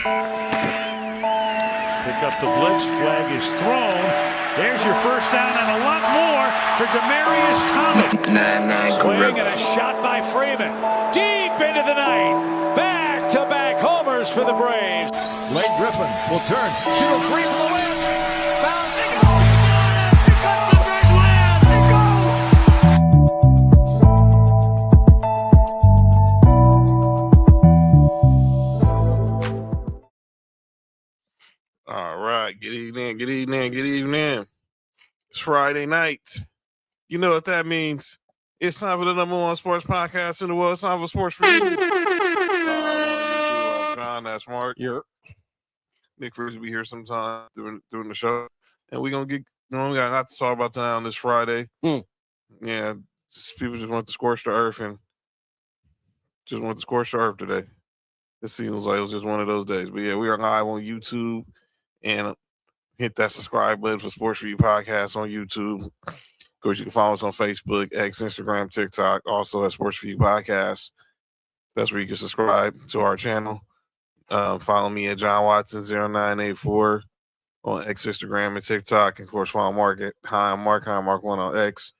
Pick up the blitz. Flag is thrown. There's your first down and a lot more for Demaryius Thomas. Swing and a shot by Freeman. Deep into the night. Back-to-back homers for the Braves. Blake Griffin will turn. Shoot a three from the wind. Foul. They go. Because the Braves win. They go. All right. Good evening. It's Friday night. You know what that means. It's time for the number one sports podcast in the world. It's time for Sports for You. John, that's Mark. Yeah. Nick Freeze will be here sometime during the show. And we're going to get, we got a lot to talk about tonight on this Friday. Yeah, people just want to scorch the earth and just want to scorch the earth today. It seems like it was just one of those days. But yeah, we are live on YouTube. And hit that subscribe button for Sports for You podcast on YouTube. Of course, you can follow us on Facebook, X, Instagram, TikTok, also at Sports for You podcast. That's where you can subscribe to our channel. Follow me at John Watson0984 on X, Instagram, and TikTok. And of course, follow Mark at Mark1 on X,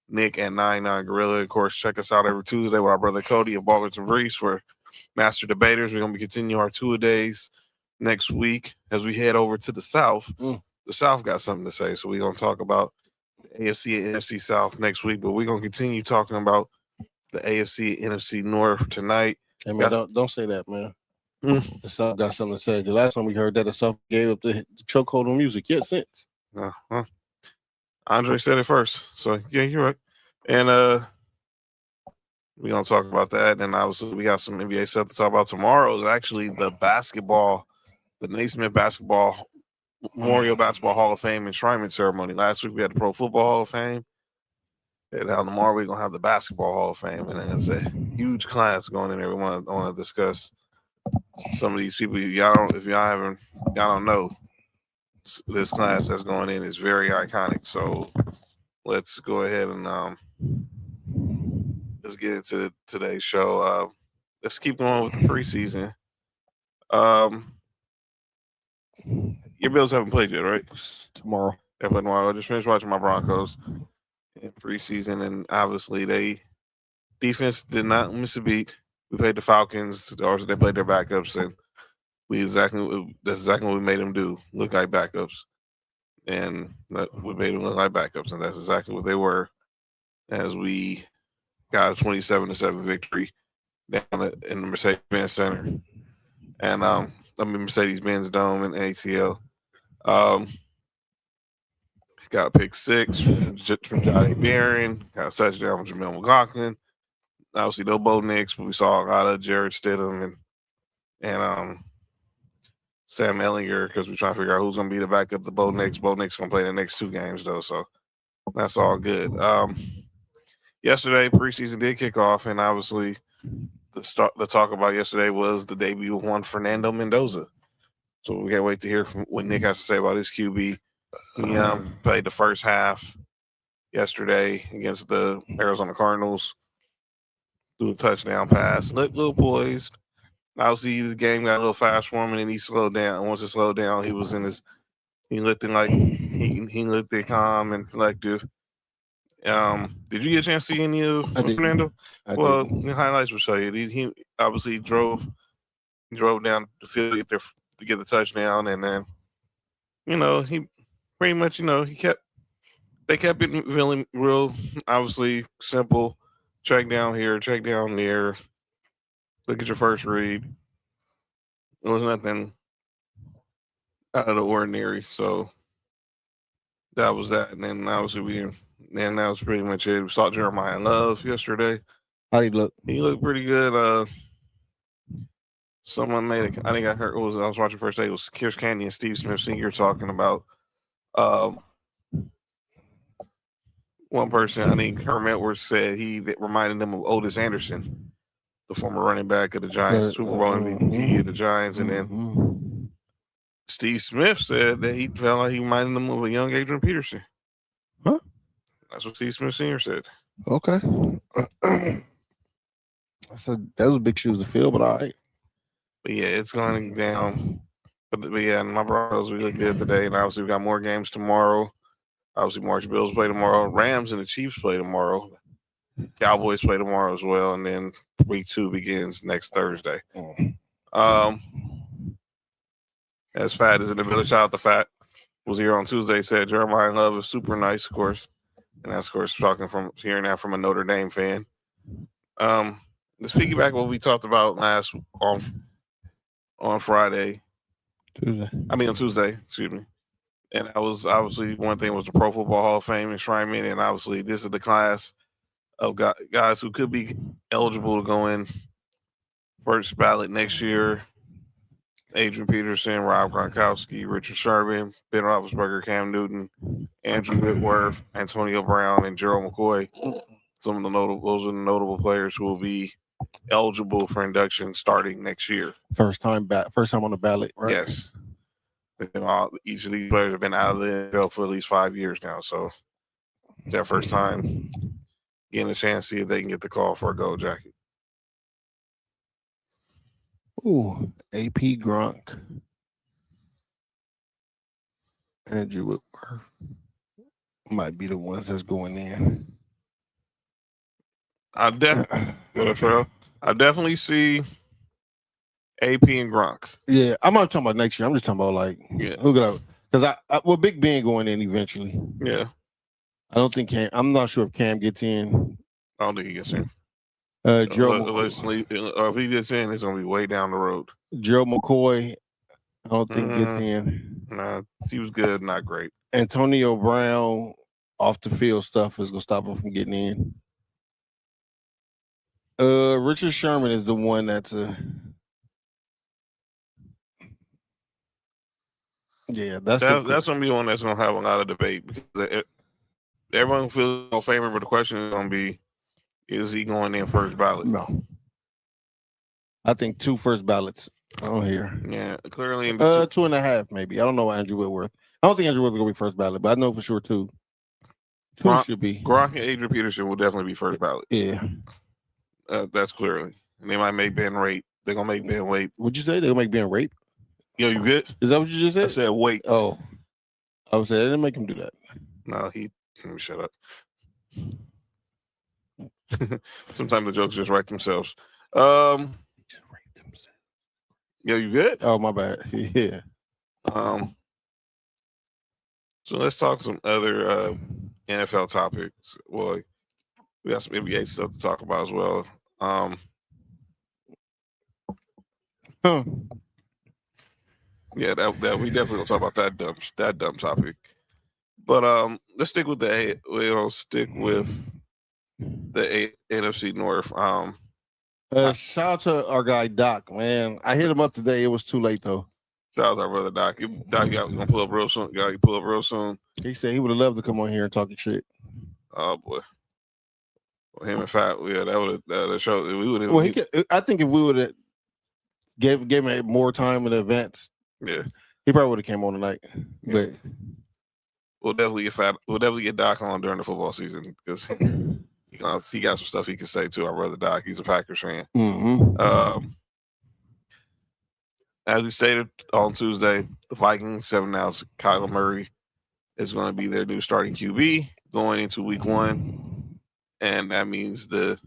Nick at 99 Gorilla. Of course, check us out every Tuesday with our brother Cody at Ballerton Breeze for Master Debaters. We're going to be continuing our two-a-days next week as we head over to the South. The South got something to say, so we're going to talk about the AFC and NFC South next week, but we're going to continue talking about the AFC and NFC North tonight. Hey, man, don't say that, man. The South got something to say. The last time we heard that, the South gave up the chokehold on music. Yet since. Andre said it first, so yeah, you're right. And we're going to talk about that, and obviously we got some NBA stuff to talk about tomorrow. Is actually the Naismith Basketball Memorial Basketball Hall of Fame enshrinement ceremony. Last week we had the Pro Football Hall of Fame. And now tomorrow we're gonna have the Basketball Hall of Fame. And then it's a huge class going in there. I want to discuss some of these people. Y'all don't know, this class that's going in is very iconic. So let's go ahead and let's get into today's show. Let's keep going with the preseason. Your Bills haven't played yet, right? Tomorrow. Yeah, but tomorrow. I just finished watching my Broncos in preseason, and obviously they defense did not miss a beat. We played the Falcons, or they played their backups, and that's exactly what we made them do, look like backups. And we made them look like backups, and that's exactly what they were as we got a 27-7 victory down in the Mercedes-Benz Center. And Mercedes-Benz Dome in ATL. Got a pick six from Johnny Barron. Got a touchdown from Jamel McLaughlin. Obviously, no Bo Nix, but we saw a lot of Jared Stidham and Sam Ellinger because we're trying to figure out who's going to be the backup to Bo Nix. Bo Nix going to play the next two games, though, so that's all good. Yesterday, preseason did kick off, and obviously the talk about yesterday was the debut of Juan Fernando Mendoza. So we can't wait to hear from what Nick has to say about his QB. He played the first half yesterday against the Arizona Cardinals. Threw a touchdown pass. Looked a little poised. Obviously, the game got a little fast for him, and then he slowed down. Once it slowed down, he was in his – he looked calm and collective. Did you get a chance to see any of Fernando? Well, the highlights will show you. He obviously drove down the field to get the touchdown, and then he pretty much they kept it really real, obviously simple. Check down here, check down there. Look at your first read. It was nothing out of the ordinary, so that was that. And then obviously and that was pretty much it. We saw Jeremiah Love yesterday. How he look? He looked pretty good. Someone made I think I heard I was watching first day. It was Kiers Candy and Steve Smith Sr. talking about one person. I think Herm Edwards said he reminded them of Otis Anderson, the former running back of the Giants, Super Bowl MVP of the Giants, and then Steve Smith said that he felt like he reminded them of a young Adrian Peterson. Huh? That's what Steve Smith Sr. said. Okay. I said that was big shoes to fill, but all right. But yeah, it's going down. But yeah, my Broncos really good today, and obviously we got more games tomorrow. Obviously, March Bills play tomorrow. Rams and the Chiefs play tomorrow. Cowboys play tomorrow as well, and then week 2 begins next Thursday. As Fat is in the middle, shout out to Fat. Was here on Tuesday. Said Jeremiah Love is super nice, of course, and that's of course hearing that from a Notre Dame fan. Let's piggyback what we talked about last on Friday. On Tuesday, excuse me. And that was obviously one thing was the Pro Football Hall of Fame enshrinement, and obviously this is the class of guys who could be eligible to go in first ballot next year. Adrian Peterson, Rob Gronkowski, Richard Sherman, Ben Roethlisberger, Cam Newton, Andrew Whitworth, Antonio Brown, and Gerald McCoy. Those are the notable players who will be eligible for induction starting next year. First time on the ballot, right? Yes. Each of these players have been out of the NFL for at least 5 years now, so it's their first time getting a chance to see if they can get the call for a gold jacket. Ooh, AP Gronk. Andrew Whitworth might be the ones that's going in. I definitely see AP and Gronk. Yeah, I'm not talking about next year. I'm just talking about who got because Big Ben going in eventually. Yeah, I don't think Cam. I'm not sure if Cam gets in. I don't think he gets in. If he gets in, it's gonna be way down the road. Gerald McCoy, I don't think gets in. Nah, he was good, not great. Antonio Brown off the field stuff is gonna stop him from getting in. Richard Sherman is the one that's that's gonna be one that's gonna have a lot of debate because everyone feels no favor, but the question is gonna be, is he going in first ballot? No. I think 2 first ballots on here. Yeah, clearly. 2.5 maybe. I don't know Andrew Whitworth. I don't think Andrew Whitworth will be first ballot, but I know for sure 2. 2 should be. Gronk and Adrian Peterson will definitely be first ballot. Yeah. That's clearly. And they might make Ben rate. They're gonna make Ben wait. What'd you say? They're gonna make Ben rape? Yo, you good? Is that what you just said? I said wait. Oh. I would say they didn't make him do that. No, let me shut up. Sometimes the jokes just write themselves. Yo, you good? Oh, my bad. Yeah. So let's talk some other NFL topics. Well, we got some NBA stuff to talk about as well. Yeah, that we definitely gonna talk about that dumb topic. But let's stick with the NFC North. Shout out to our guy Doc, man. I hit him up today. It was too late though. Shout out to our brother Doc. Doc, you gonna pull up real soon. You pull up real soon. He said he would have loved to come on here and talk shit. Oh boy. Well, him and Fat, yeah, that would have showed. We would have. Well, I think if we would have gave him more time in the events, yeah, he probably would have came on tonight. Yeah. But we'll definitely get Fat. We'll definitely get Doc on during the football season because he got some stuff he can say to our brother Doc. He's a Packers fan. Mm-hmm. As we stated on Tuesday, the Vikings 7-ounce Kyler Murray is going to be their new starting QB going into week 1. And that means pretty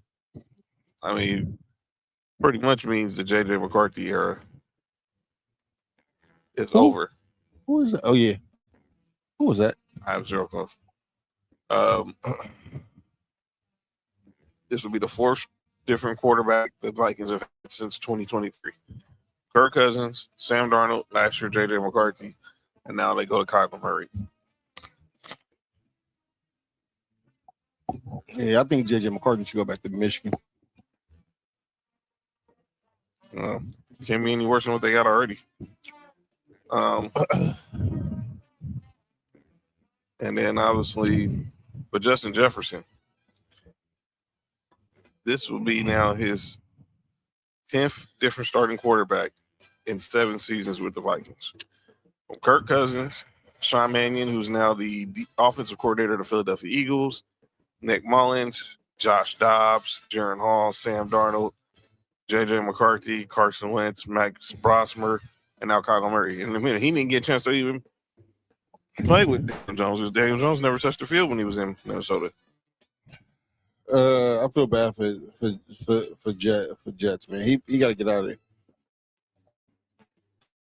much means the JJ McCarthy era is over. Who is that? Oh, yeah. Who was that? I have zero clues. This will be the 4th different quarterback the Vikings have had since 2023. Kirk Cousins, Sam Darnold, last year JJ McCarthy, and now they go to Kyler Murray. Yeah, I think JJ McCarthy should go back to Michigan. Can't be any worse than what they got already. And then obviously, but Justin Jefferson, this will be now his 10th different starting quarterback in 7 seasons with the Vikings. From Kirk Cousins, Sean Mannion, who's now the offensive coordinator of the Philadelphia Eagles, Nick Mullins, Josh Dobbs, Jaron Hall, Sam Darnold, J.J. McCarthy, Carson Wentz, Max Brosmer, and now Kyler Murray. In a minute, he didn't get a chance to even play with Daniel Jones because Daniel Jones never touched the field when he was in Minnesota. I feel bad for Jets, man. He got to get out of there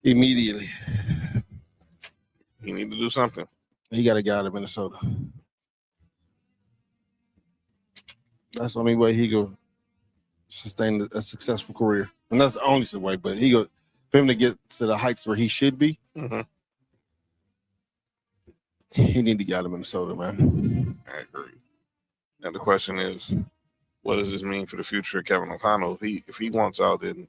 immediately. He need to do something. He got to get out of Minnesota. That's the only way he could sustain a successful career, and that's the only way. But for him to get to the heights where he should be, he need to get out of Minnesota, man. I agree. Now the question is, what does this mean for the future of Kevin O'Connell? If he wants out, then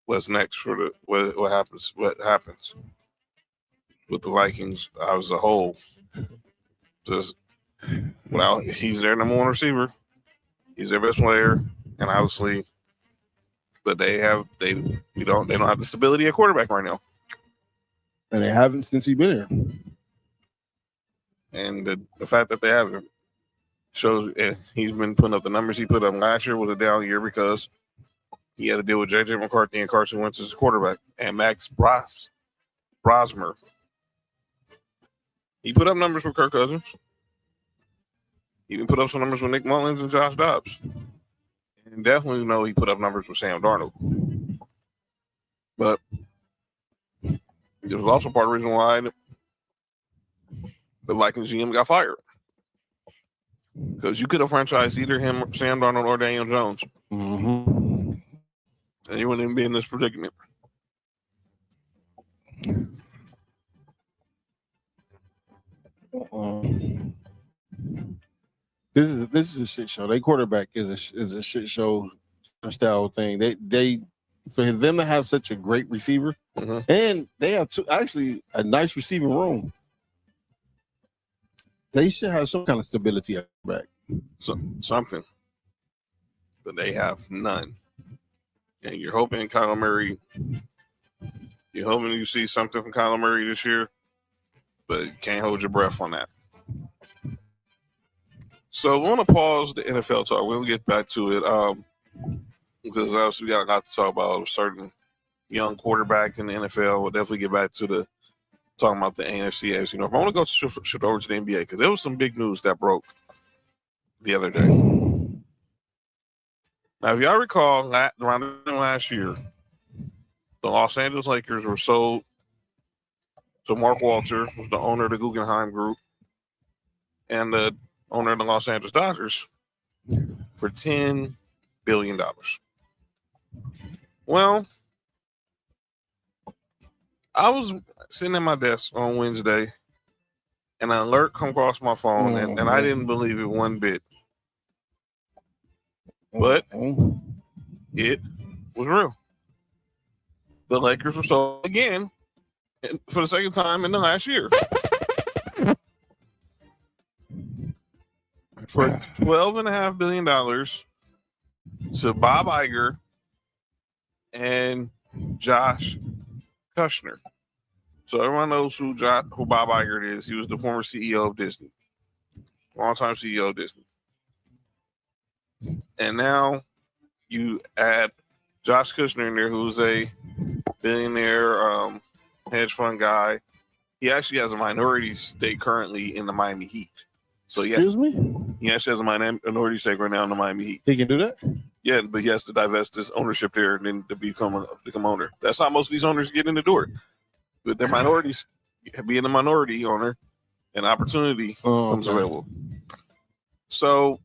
what's next for what happens? What happens with the Vikings as a whole? Just he's their number one receiver. He's their best player, and obviously, but they don't have the stability at quarterback right now, and they haven't since he's been here. And the fact that they haven't shows he's been putting up the numbers he put up last year was a down year because he had to deal with J.J. McCarthy and Carson Wentz as quarterback and Max Brosmer. He put up numbers with Kirk Cousins. He even put up some numbers with Nick Mullins and Josh Dobbs. And definitely know he put up numbers with Sam Darnold. But there was also part of the reason why the Vikings GM got fired. Because you could have franchised either him, Sam Darnold, or Daniel Jones. Mm-hmm. And you wouldn't even be in this predicament. This is a shit show. Their quarterback is a shit show style thing. They for them to have such a great receiver, and they have actually a nice receiving room. They should have some kind of stability at the back. Something. But they have none. And you're hoping Kyler Murray, you're hoping you see something from Kyler Murray this year, but you can't hold your breath on that. So we want to pause the NFL talk. We'll get back to it because obviously we got a lot to talk about a certain young quarterback in the NFL. We'll definitely get back to talking about the NFC North. I want to go shift over to the NBA because there was some big news that broke the other day. Now, if y'all recall, around last year, the Los Angeles Lakers were sold to Mark Walter, who's the owner of the Guggenheim Group, and the owner of the Los Angeles Dodgers, for $10 billion. Well, I was sitting at my desk on Wednesday, and an alert come across my phone, and I didn't believe it one bit. But it was real. The Lakers were sold again for the second time in the last year for $12.5 billion to Bob Iger and Josh Kushner. So everyone knows who Bob Iger is. He was the former CEO of Disney, longtime CEO of Disney. And now you add Josh Kushner in there, who's a billionaire hedge fund guy. He actually has a minority stake currently in the Miami Heat. So Excuse me? He actually has a minority stake right now in the Miami Heat. He can do that? Yeah, but he has to divest his ownership there and then to become owner. That's how most of these owners get in the door. With their minorities, being a minority owner, an opportunity comes available. So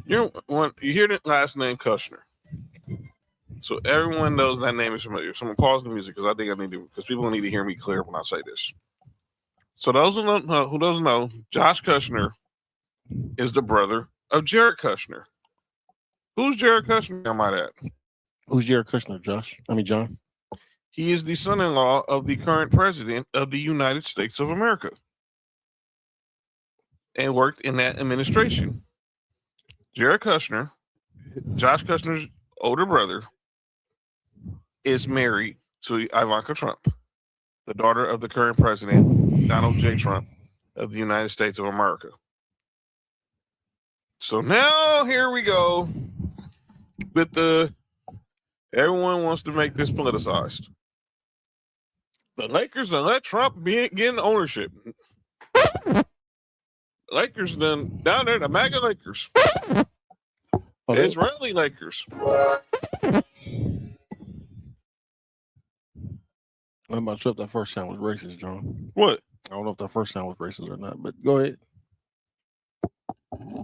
you hear the last name Kushner. So everyone knows that name is familiar. So I'm gonna pause the music because I think because people need to hear me clear when I say this. So those who doesn't know, Josh Kushner is the brother of Jared Kushner. Who's Jared Kushner? I might add. Who's Jared Kushner, John? He is the son-in-law of the current president of the United States of America and worked in that administration. Jared Kushner, Josh Kushner's older brother, is married to Ivanka Trump, the daughter of the current president, Donald J. Trump, of the United States of America. So now here we go. But everyone wants to make this politicized. The Lakers done let Trump get ownership. Lakers done down there, the MAGA Lakers. Oh, The Israeli Lakers. I'm not sure if that first sound was racist, John. What? I don't know if that first sound was racist or not, but go ahead.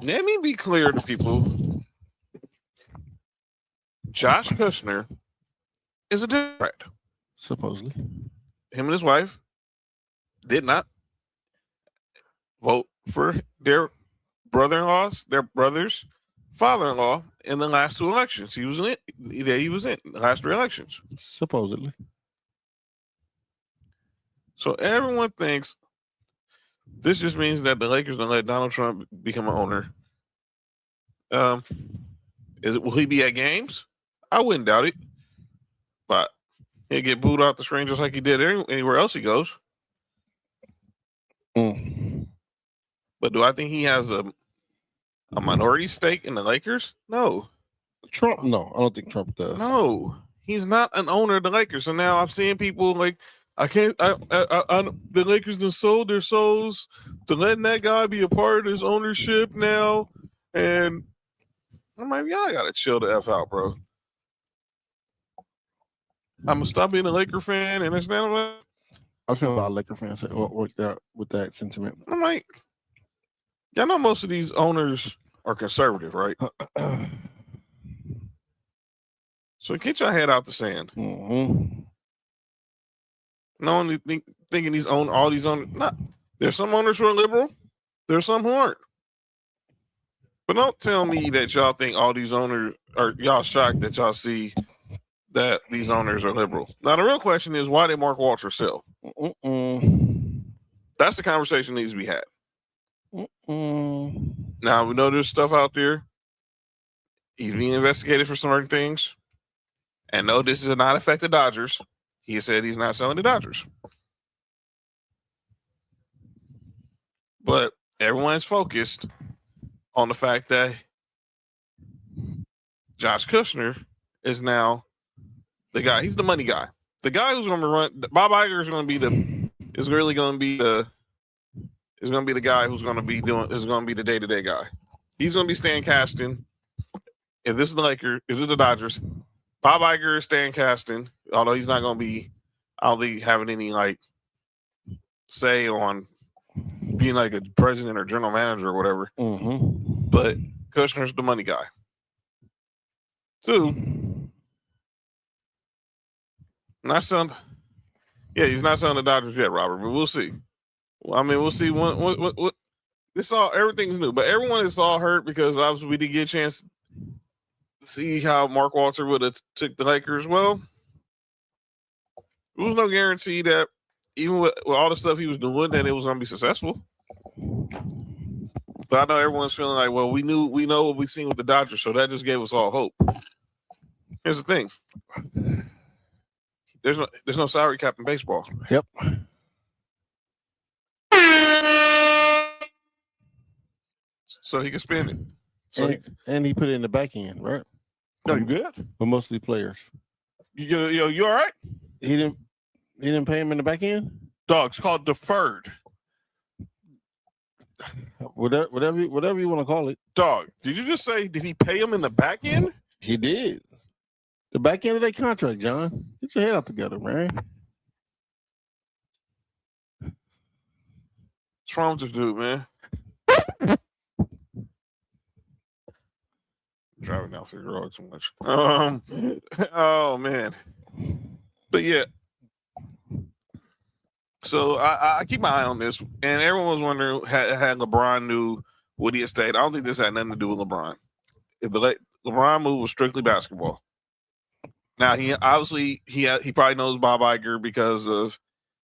Let me be clear to people. Josh Kushner is a Democrat. Supposedly. Him and his wife did not vote for their brother's father-in-law in the last two elections. He was in the last three elections. Supposedly. So everyone thinks this just means that the Lakers don't let Donald Trump become an owner. Will he be at games? I wouldn't doubt it. But he'll get booed out the screen just like he did anywhere else he goes. But do I think he has a minority stake in the Lakers? No. Trump? No, I don't think Trump does. No. He's not an owner of the Lakers. So now I'm seeing people like, the Lakers done sold their souls to letting that guy be a part of this ownership now. And I'm like, y'all gotta chill the F out, bro. I'm gonna stop being a Laker fan and it's not like I feel a lot of Laker fans worked out with that sentiment. I'm like, y'all know most of these owners are conservative, right? So get your head out the sand. Mm-hmm. No one thinking all these owners. Not there's some owners who are liberal. There's some who aren't. But don't tell me that y'all think all these owners are y'all shocked that y'all see that these owners are liberal. Now the real question is, why did Mark Walter sell? That's the conversation that needs to be had. Now we know there's stuff out there. He's being investigated for certain things. And no, this does not affect the Dodgers. He said he's not selling the Dodgers. But everyone's focused on the fact that Josh Kushner is now the guy. He's the money guy. The guy who's going to run. Bob Iger is going to be the guy who's going to be the day-to-day guy. He's going to be Stan Kasten. If this is the Lakers, if this is the Dodgers, Bob Iger is Stan Kasten, although he's not going to be, I don't think, having any like say on being like a president or general manager or whatever. Mm-hmm. But Kushner's the money guy. Two, he's not selling the Dodgers yet, Robert, but we'll see. I mean, we'll see. What everything's new, but everyone is all hurt because obviously we didn't get a chance to see how Mark Walter would have took the Lakers. Well, there was no guarantee that even with all the stuff he was doing, that it was going to be successful. But I know everyone's feeling like, well, we know what we've seen with the Dodgers, so that just gave us all hope. Here's the thing: there's no salary cap in baseball. Yep. So he can spend it. So and he put it in the back end, right? No, you good? For most of the players. You all right? He didn't pay him in the back end? Dog, it's called deferred. Whatever you want to call it. Dog, did you just say, did he pay him in the back end? He did. The back end of that contract, John. Get your head out together, man. What's wrong with this dude, man? Driving down Figueroa too much. Oh man. But yeah. So I keep my eye on this, and everyone was wondering had LeBron knew would he have stayed. I don't think this had nothing to do with LeBron. If the LeBron move was strictly basketball. Now he obviously he probably knows Bob Iger because of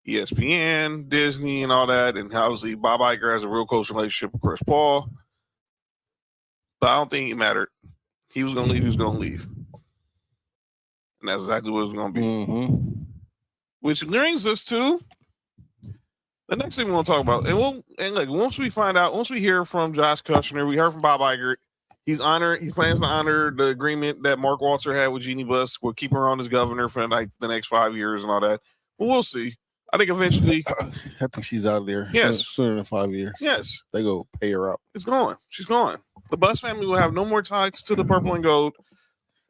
ESPN, Disney, and all that, and obviously Bob Iger has a real close relationship with Chris Paul. But I don't think it mattered. He was going to leave. He was going to leave, and that's exactly what it was going to be. Mm-hmm. Which brings us to the next thing we want to talk about. And once we hear from Josh Kushner, we heard from Bob Iger, He plans to honor the agreement that Mark Walter had with Jeannie Buss. We'll keep her on as governor for the next 5 years and all that. But we'll see. I think eventually. I think she's out of there. Yes. Sooner than 5 years. Yes. They go pay her out. It's gone. She's gone. The Buss family will have no more ties to the purple and gold.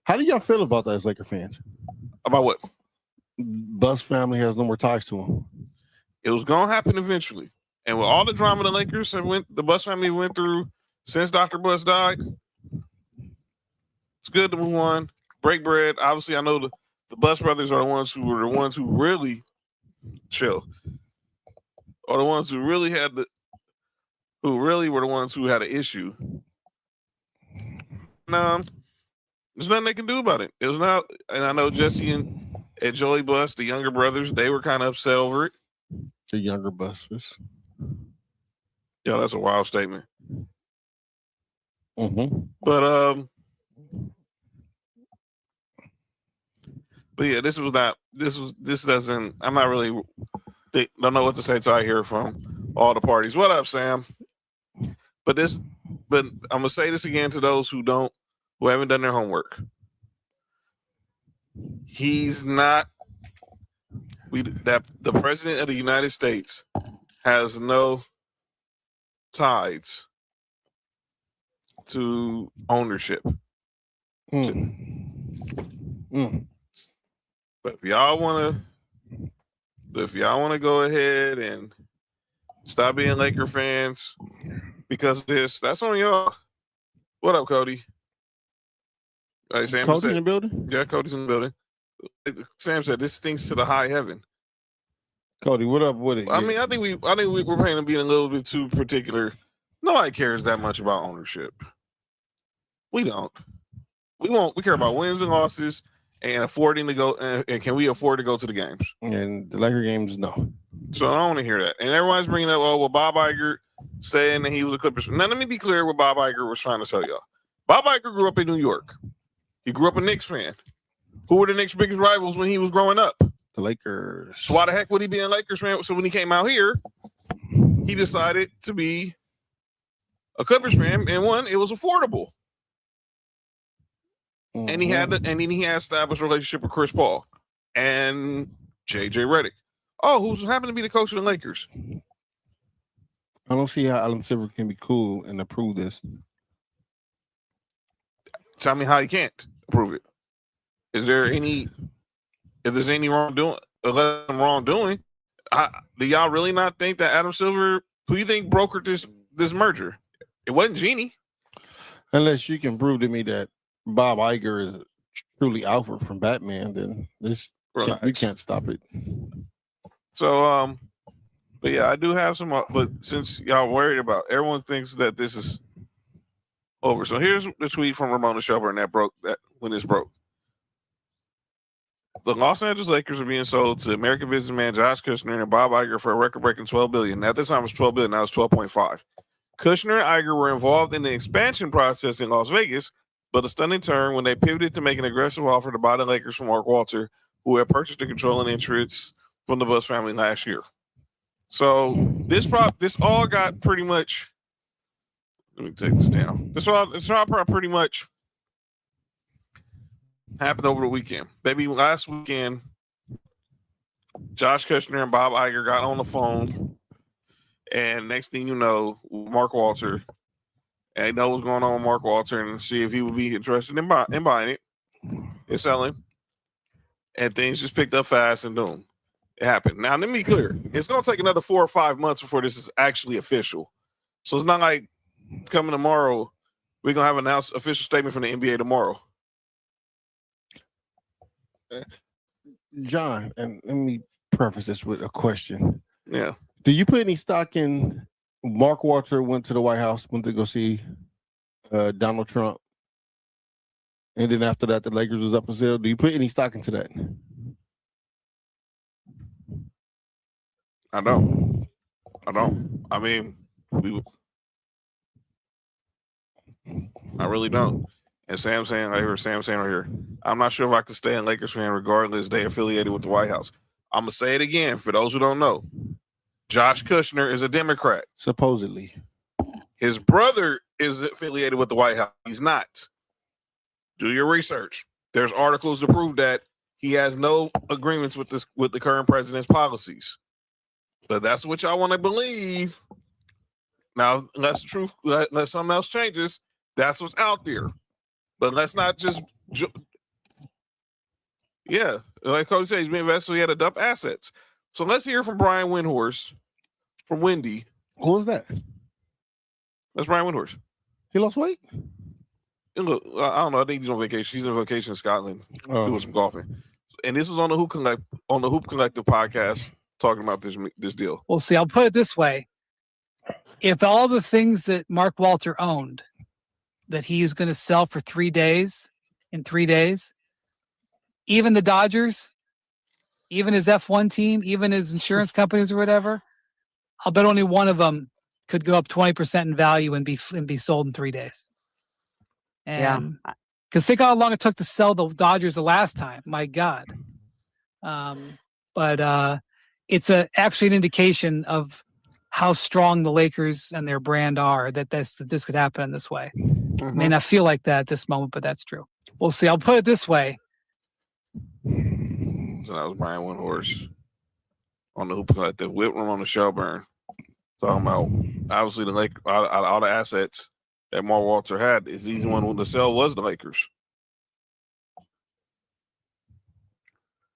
How do y'all feel about that as Laker fans? About what? Buss family has no more ties to him. It was going to happen eventually. And with all the drama the Lakers the Buss family went through since Dr. Buss died, it's good to move on, break bread. Obviously, I know the Buss brothers are the ones who really chill, or the ones who really were the ones who had an issue. There's nothing they can do about it. It was not, and I know Jesse and Joey Buss, the younger brothers, they were kind of upset over it. The younger Busses. Yeah, that's a wild statement. Mm-hmm. But yeah, this doesn't. I'm not really don't know what to say till I hear from all the parties. What up, Sam? But I'm gonna say this again to those who haven't done their homework. He's not. The president of the United States has no ties to ownership. But if y'all want to go ahead and stop being Laker fans because of this, that's on y'all. What up, Cody? Hey, Sam Cody in the building? Yeah, Cody's in the building. Sam said this stinks to the high heaven. Cody, what up with it? I mean, I think we're paying to being a little bit too particular. Nobody cares that much about ownership. We don't. We care about wins and losses and affording to go. And can we afford to go to the games? And the Laker games, no. So I don't want to hear that. And everyone's bringing up, Bob Iger saying that he was a Clippers. Now let me be clear what Bob Iger was trying to tell y'all. Bob Iger grew up in New York. He grew up a Knicks fan. Who were the Knicks' biggest rivals when he was growing up? The Lakers. So why the heck would he be a Lakers fan? So when he came out here, he decided to be a Clippers fan, and it was affordable. Mm-hmm. And he had established a relationship with Chris Paul and JJ Redick. Who's happened to be the coach of the Lakers? I don't see how Adam Silver can be cool and approve this. Tell me how he can't approve it. If there's any wrongdoing, do y'all really not think that Adam Silver, who you think brokered this merger? It wasn't Jeannie. Unless you can prove to me that Bob Iger is truly Alfred from Batman, then we can't stop it. So, but yeah, I do have some. But since y'all worried about, everyone thinks that this is over. So here's the tweet from Ramona Shelburne when this broke. The Los Angeles Lakers are being sold to American businessman Josh Kushner and Bob Iger for a record-breaking $12 billion. At this time, it was $12 billion. Now it's $12.5. Kushner and Iger were involved in the expansion process in Las Vegas, but a stunning turn when they pivoted to make an aggressive offer to buy the Lakers from Mark Walter, who had purchased the controlling interests from the Buss family last year. So this all got pretty much. Let me take this down. This all pretty much happened over the weekend. Baby, last weekend, Josh Kushner and Bob Iger got on the phone, and next thing you know, Mark Walter, and they know what's going on with Mark Walter and see if he would be interested in buying it and selling. And things just picked up fast and boom, it happened. Now, let me be clear. It's going to take another 4 or 5 months before this is actually official. So it's not like coming tomorrow, we're going to have an official statement from the NBA tomorrow. John, and let me preface this with a question. Yeah. Do you put any stock in Mark Walter went to the White House, went to go see Donald Trump, and then after that, the Lakers was up for sale? Do you put any stock into that? I don't. I mean, I really don't. And Sam saying, I heard Sam saying right here, I'm not sure if I can stay in Lakers fan regardless. They affiliated with the White House. I'm going to say it again for those who don't know. Josh Kushner is a Democrat. Supposedly. His brother is affiliated with the White House. He's not. Do your research. There's articles to prove that he has no agreements with the current president's policies. But that's what y'all want to believe. Now, unless something else changes, that's what's out there. But let's not just, like Coach said, he's been invested, so he had to dump assets. So let's hear from Brian Windhorst from Wendy. Who was that? That's Brian Windhorst. He lost weight? And look, I don't know. I think he's on vacation. He's on vacation in Scotland doing some golfing. And this was on the Hoop Collective podcast talking about this deal. Well, see, I'll put it this way. If all the things that Mark Walter owned that he is going to sell for 3 days, in 3 days, even the Dodgers, even his F1 team, even his insurance companies or whatever, I'll bet only one of them could go up 20% in value and be sold in 3 days. And because think how long it took to sell the Dodgers the last time. My God. But it's actually an indication of how strong the Lakers and their brand are that this could happen in this way. It may not feel like that at this moment, but that's true. We'll see. I'll put it this way. So that was Brian Windhorst on the Hoop Collective. Whitman on the Shelburne. Talking about, obviously, the Lakers, all the assets that Mark Walter had, is the one who the sell was the Lakers.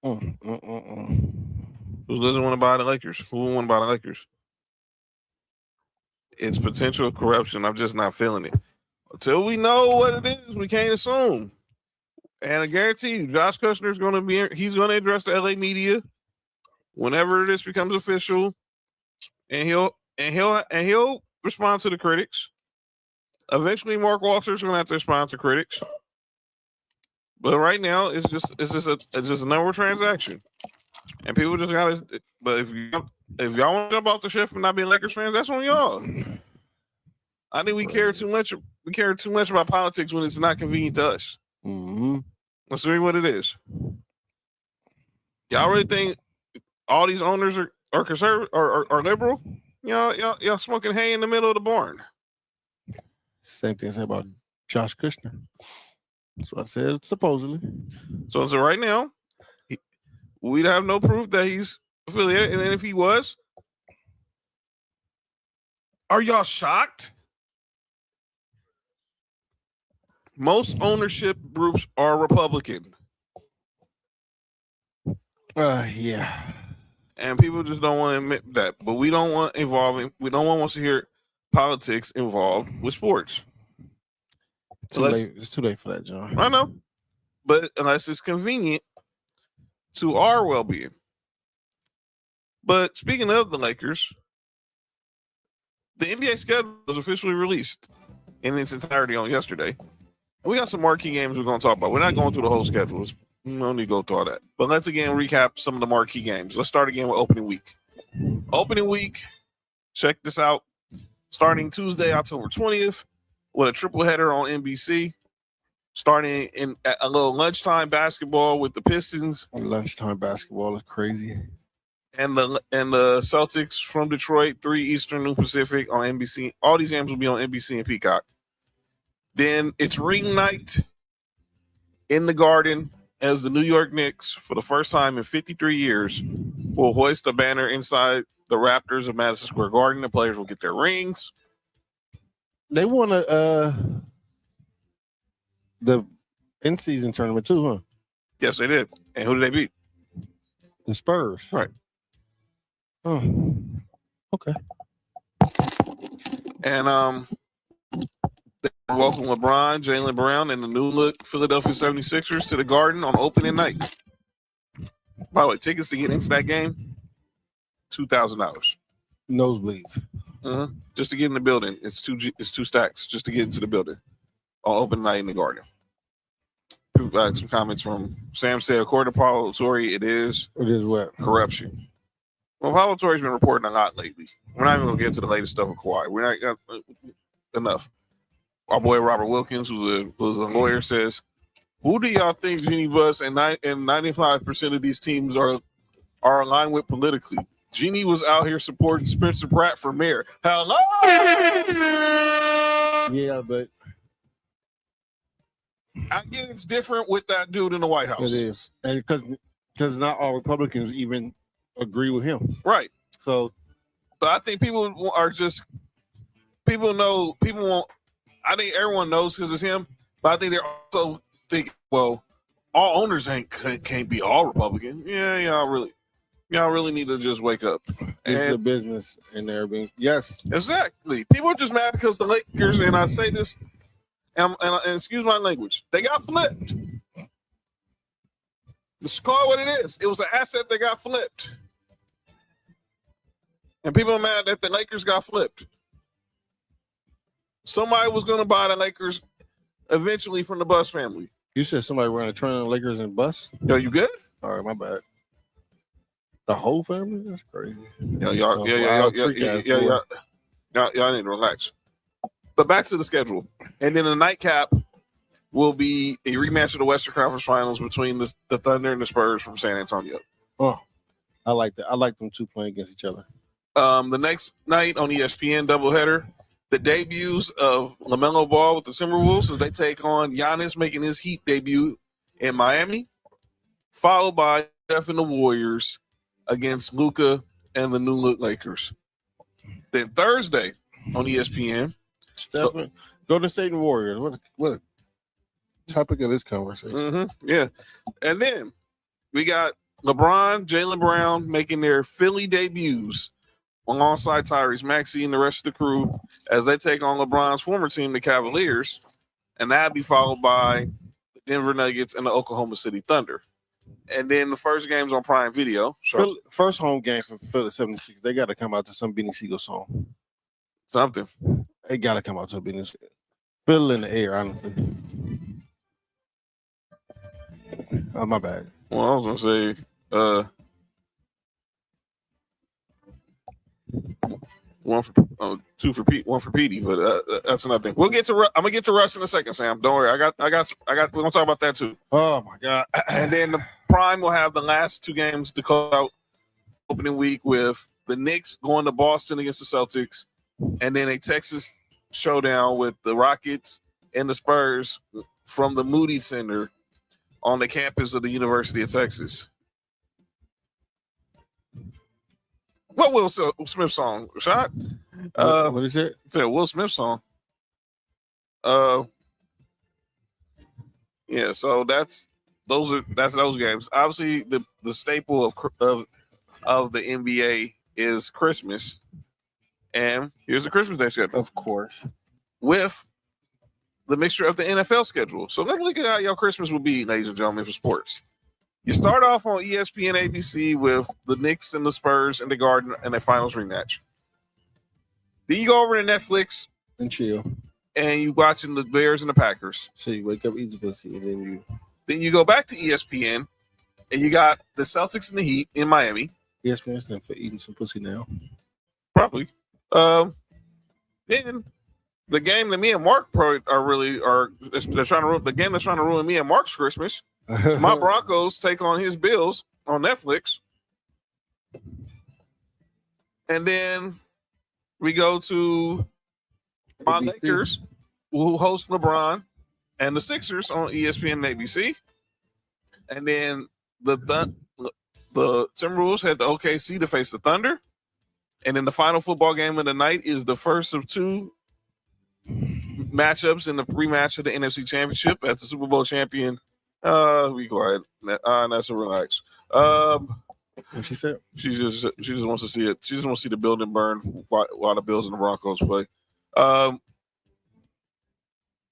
Who doesn't want to buy the Lakers? Who would want to buy the Lakers? It's potential corruption. I'm just not feeling it. Until we know what it is, we can't assume. And I guarantee you, Josh Kushner is going to he's going to address the LA media whenever this becomes official, and he'll respond to the critics. Eventually, Mark Walter is going to have to respond to critics. But right now, it's just a number transaction, and people just got to. But if y'all want to jump off the ship and not being Lakers fans, that's on y'all. I think we care too much. We care too much about politics when it's not convenient to us. Mm-hmm. Let's see what it is. Y'all really think all these owners are conservative or liberal? Y'all smoking hay in the middle of the barn. Same thing I said about Josh Kushner. That's what I said, supposedly. So right now, we'd have no proof that he's affiliated. And if he was, are y'all shocked? Most ownership groups are Republican. Yeah. And people just don't want to admit that. But we don't want us to hear politics involved with sports. It's too late for that, John. I know. But unless it's convenient to our well-being. But speaking of the Lakers, the NBA schedule was officially released in its entirety on yesterday. And we got some marquee games we're going to talk about. We're not going through the whole schedule. We don't need to go through all that. But let's again recap some of the marquee games. Let's start again with opening week. Opening week, check this out. Starting Tuesday, October 20th, with a triple header on NBC. Starting in at a little lunchtime basketball with the Pistons. Lunchtime basketball is crazy. And the Celtics from Detroit, 3 Eastern, New Pacific on NBC. All these games will be on NBC and Peacock. Then it's ring night in the Garden as the New York Knicks, for the first time in 53 years, will hoist a banner inside the Raptors of Madison Square Garden. The players will get their rings. They won the in-season tournament too, huh? Yes, they did. And who did they beat? The Spurs. Right. Oh, okay. And they welcome LeBron, Jaylen Brown, and the new-look Philadelphia 76ers to the Garden on opening night. By the way, tickets to get into that game, $2,000. Nosebleeds. Just to get in the building, it's two stacks just to get into the building on open night in the Garden. People got some comments from Sam said, according to Paulo Torre, it is what? corruption. Well, Paulo Torre's been reporting a lot lately. We're not even going to get into the latest stuff with Kawhi. We're not enough. Our boy Robert Wilkins, who's a lawyer, says, "Who do y'all think Jeannie Buss and 95% of these teams are aligned with politically? Jeannie was out here supporting Spencer Pratt for mayor. Hello? Yeah, but I get it's different with that dude in the White House. it is. And because not all Republicans even agree with him. Right. So, but I think people are just, people won't, I think everyone knows because it's him, but I think they're also thinking, well, all owners can't be all Republican. Yeah, y'all really need to just wake up. it's a business and they're being, yes. Exactly. People are just mad because the Lakers, and I say this, and excuse my language, they got flipped. Let's call it what it is. It was an asset that got flipped. And people are mad that the Lakers got flipped. Somebody was going to buy the Lakers eventually from the Buss family. You said somebody ran a train on the Lakers and bus? Yo, you good? All right, my bad. The whole family? That's crazy. Y'all need to relax. But back to the schedule. And then the nightcap will be a rematch of the Western Conference Finals between the Thunder and the Spurs from San Antonio. Oh, I like that. I like them two playing against each other. The next night on ESPN doubleheader, the debuts of LaMelo Ball with the Timberwolves as they take on Giannis making his Heat debut in Miami, followed by Steph and the Warriors against Luka and the New Look Lakers. Then Thursday on ESPN, Stephen, Golden State and Warriors. What a topic of this conversation. Mm-hmm, yeah. And then we got LeBron, Jaylen Brown making their Philly debuts alongside Tyrese Maxey and the rest of the crew as they take on LeBron's former team, the Cavaliers. And that'll be followed by the Denver Nuggets and the Oklahoma City Thunder. And then the first game's on Prime Video. So First home game for Philly 76. They got to come out to some Benny Siegel song. something. They got to come out to a Benny Siegel. Philly in the air, honestly. Oh, my bad. Well, I was going to say, two for Pete, one for Petey, but that's another thing. We'll get to. I'm gonna get to Russ in a second, Sam. Don't worry. I got. We're gonna talk about that too. Oh my God! And then the Prime will have the last two games to close out opening week with the Knicks going to Boston against the Celtics, and then a Texas showdown with the Rockets and the Spurs from the Moody Center on the campus of the University of Texas. What Will Smith song? Shot? What is it? It's a Will Smith song. Yeah. So that's those games. Obviously, the staple of the NBA is Christmas, and here's the Christmas Day schedule, Of course. with the mixture of the NFL schedule. So let's look at how your Christmas will be, ladies and gentlemen, for sports. You start off on ESPN ABC with the Knicks and the Spurs in the Garden and a finals rematch. Then you go over to Netflix And chill. and you watching the Bears and the Packers. So you wake up, eat the pussy, and then you go back to ESPN and you got the Celtics and the Heat in Miami. ESPN stand for eating some pussy now. Probably. Then the game that me and Mark they're trying to ruin the game that's trying to ruin me and Mark's Christmas. My Broncos take on his Bills on Netflix. And then we go to my ABC. Lakers, who host LeBron and the Sixers on ESPN and ABC. And then the Timberwolves had the OKC to face the Thunder. And then the final football game of the night is the first of two matchups in the rematch of the NFC Championship as the Super Bowl champion. Be quiet. That's a relax. What she said? She just wants to see it. She just wants to see the building burn while the Bills and the Broncos play.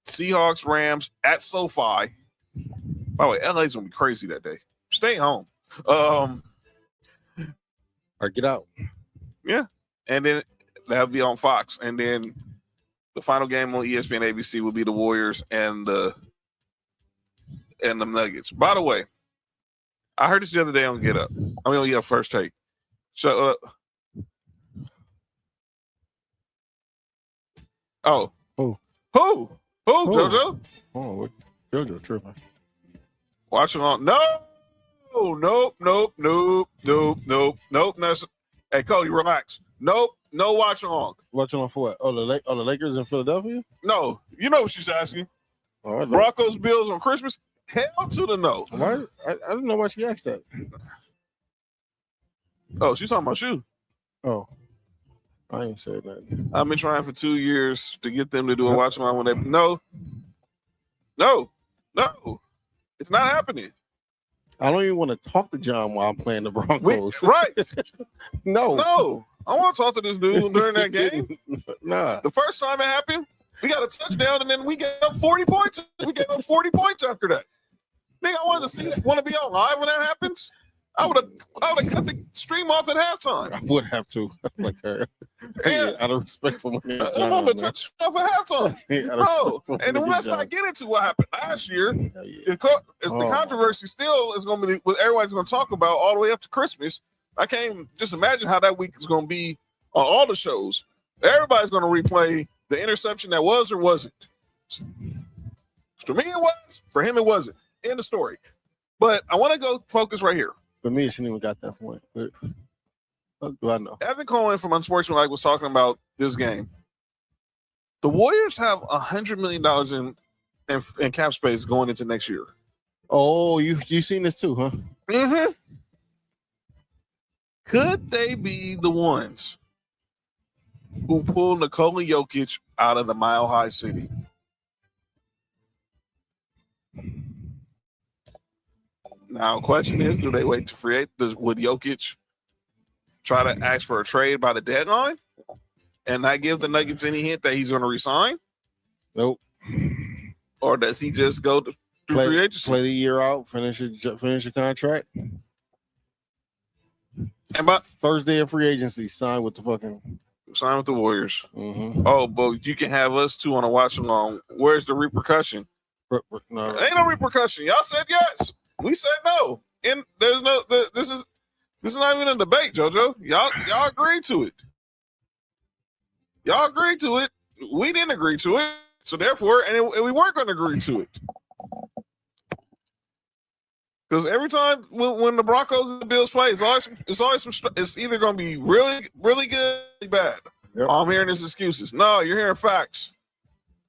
Seahawks, Rams at SoFi. By the way, LA's gonna be crazy that day. Stay home. Or get out. Yeah, and then that'll be on Fox, and then the final game on ESPN ABC will be the Warriors and the Nuggets. By the way, I heard this the other day on Get Up. I mean, on First Take. Shut up. Oh. Who? Who? JoJo? Oh, what? JoJo tripping. Watching on. No. Nope. Hey, Cody, relax. Nope, no watch along. Watch along for what? Oh, the Lakers in Philadelphia? No, you know what she's asking. All right, Broncos, Bills on Christmas? Hell to the no. Why? I didn't know why she asked that. Oh, she's talking about you. Oh, I ain't said nothing. I've been trying for 2 years to get them to do a watch along when they no, it's not happening. I don't even want to talk to John while I'm playing the Broncos. Right? No. I want to talk to this dude during that game. Nah. The first time it happened, we got a touchdown and then we gave up 40 points. We gave up 40 points after that. Nigga, I wanted to see that. Want to be on live when that happens? I would have cut the stream off at halftime. I would have to. Like her. And Out of respect for my man. I want to touch off at halftime. No. And then let's not get into what happened last year. The controversy still is going to be what everybody's going to talk about all the way up to Christmas. I can't just imagine how that week is going to be on all the shows. Everybody's going to replay the interception that was or wasn't. For me, it was. For him, it wasn't. End of story. But I want to go focus right here. For me, she didn't even got that point. But what do I know? Evan Cohen from Unsportsmanlike was talking about this game. The Warriors have $100 million in cap space going into next year. Oh, you seen this too, huh? Mm-hmm. Could they be the ones who pull Nikola Jokic out of the Mile High City? Now, question is, do they wait to free agent? Would Jokic try to ask for a trade by the deadline and not give the Nuggets any hint that he's going to resign? Nope. Or does he just go to free agency? Play the year out, finish your contract. And by first day of free agency, sign with the Warriors. Mm-hmm. Oh, but you can have us too on a watch along. Where's the repercussion? No. Ain't no repercussion. Y'all said yes. We said no. And there's no. This is not even a debate, JoJo. Y'all agreed to it. Y'all agreed to it. We didn't agree to it. So therefore, and we weren't going to agree to it. Because every time when the Broncos and the Bills play, it's always it's either going to be really, really good, really bad. Yep. All I'm hearing is excuses. No, you're hearing facts.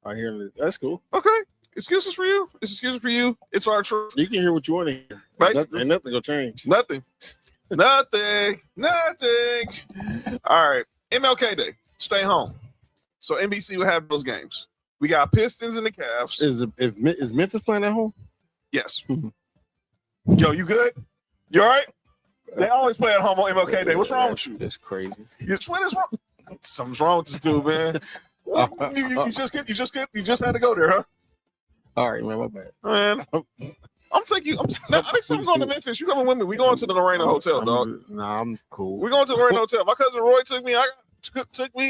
I hear it. That's cool. Okay. Excuses for you. It's excuses for you. It's our truth. You can hear what you want to hear. Right? Ain't nothing gonna change. Nothing. Nothing. All right. MLK Day. Stay home. So NBC will have those games. We got Pistons and the Cavs. Is Memphis playing at home? Yes. Yo, you good? You all right? They always play at home on MLK Day. What's wrong with you? That's crazy. What is wrong? Something's wrong with this dude, man. You just had to go there, huh? All right, man, my bad. Man, I'm taking you. Next time I'm going to Memphis, you coming with me? We going to the Lorena Hotel, dog. Nah, I'm cool. We going to the Lorena Hotel. My cousin Roy took me.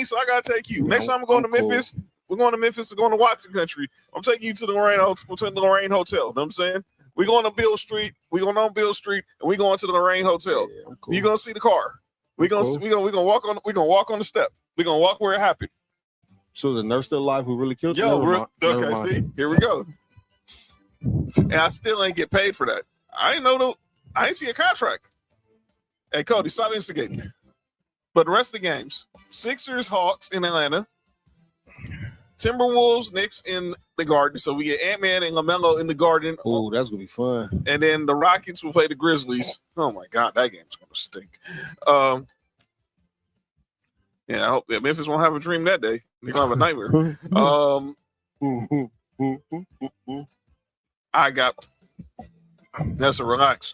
So I gotta take you. Next time I'm going to Memphis, we're going to Memphis. We're going to Watson Country. I'm taking you to the Lorraine Hotel. To the Lorraine Hotel. You know what I'm saying? We're going to Bill Street. We're going on Bill Street, and we're going to the Lorraine Hotel. Yeah, cool. You're gonna see the car. We're gonna walk on the step. We're gonna walk where it happened. So the nurse still alive who really killed you? Okay, see? Here we go. And I still ain't get paid for that. I ain't see a contract. Hey, Cody, stop instigating. But the rest of the games, Sixers, Hawks in Atlanta, Timberwolves, Knicks in the Garden. So we get Ant-Man and LaMelo in the Garden. Oh, that's going to be fun. And then the Rockets will play the Grizzlies. Oh, my God, that game's going to stink. Yeah, I hope Memphis won't have a dream that day. They're going to have a nightmare. I got that's a relax.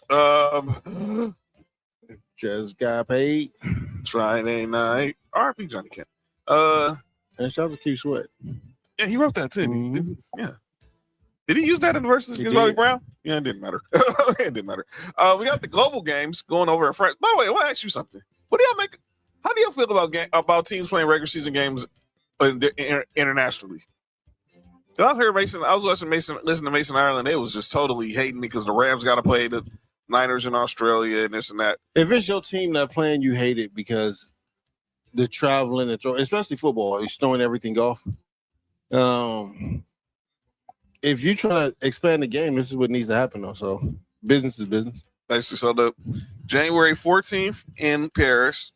Just got paid. Friday night. RP Johnny Kemp. And shout out to Keith Sweat. Yeah, he wrote that too. Mm-hmm. Yeah. Did he use that in the verses against Bobby Brown? Yeah, it didn't matter. It didn't matter. We got the global games going over in France. By the way, I want to ask you something. What do y'all make? How do y'all feel about teams playing regular season games internationally? I was listening to Mason Ireland. They was just totally hating me because the Rams got to play the Niners in Australia and this and that. If it's your team that playing, you hate it because the traveling and especially football, you're throwing everything off. If you try to expand the game, this is what needs to happen though. So business is business. Basically, so the January 14th in Paris,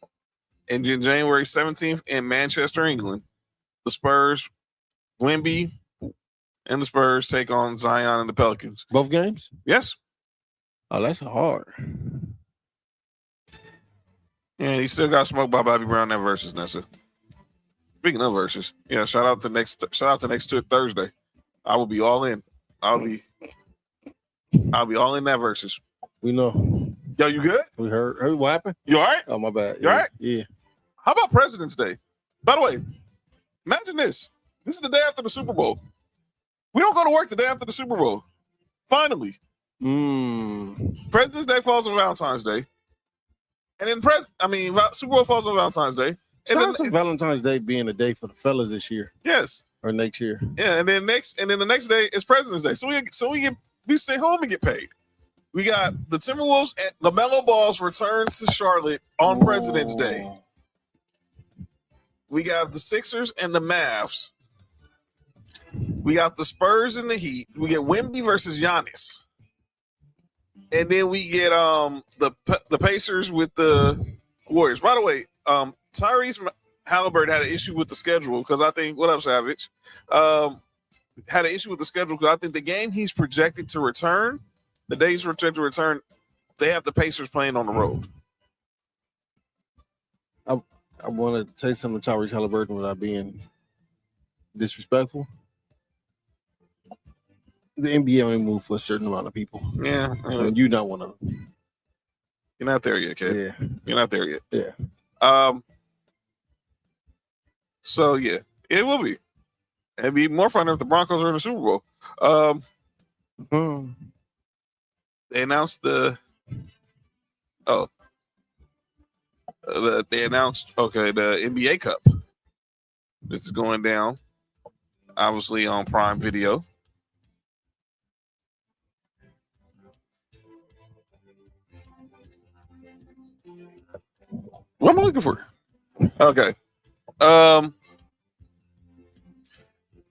And then January 17th in Manchester, England, the Spurs, Wemby, and the Spurs take on Zion and the Pelicans. Both games? Yes. Oh, that's hard. And he still got smoked by Bobby Brown that versus Nessa. Speaking of versus, yeah, shout out to next Thursday. I will be all in. I'll be all in that versus. We know. Yo, you good? We heard what happened? You all right? Oh, my bad. You all right? Yeah. How about President's Day? By the way, imagine this. This is the day after the Super Bowl. We don't go to work the day after the Super Bowl. Finally. President's Day falls on Valentine's Day. And then Super Bowl falls on Valentine's Day. Shout out to Valentine's Day being a day for the fellas this year. Yes. Or next year. Yeah, and then the next day is President's Day. So we stay home and get paid. We got the Timberwolves and LaMelo Ball's return to Charlotte on President's Day. We got the Sixers and the Mavs. We got the Spurs and the Heat. We get Wemby versus Giannis. And then we get the Pacers with the Warriors. By the way, Tyrese Halliburton had an issue with the schedule because I think, what up, Savage? Had an issue with the schedule because I think the game he's projected to return, the day he's projected to return, they have the Pacers playing on the road. I want to say something to Tyrese Halliburton without being disrespectful. The NBA only move for a certain amount of people. Yeah. And you don't want to. You're not there yet, kid. Yeah. You're not there yet. Yeah. So, yeah, it will be. It'd be more fun if the Broncos are in the Super Bowl. They announced the NBA Cup. This is going down, obviously, on Prime Video. What am I looking for? Okay.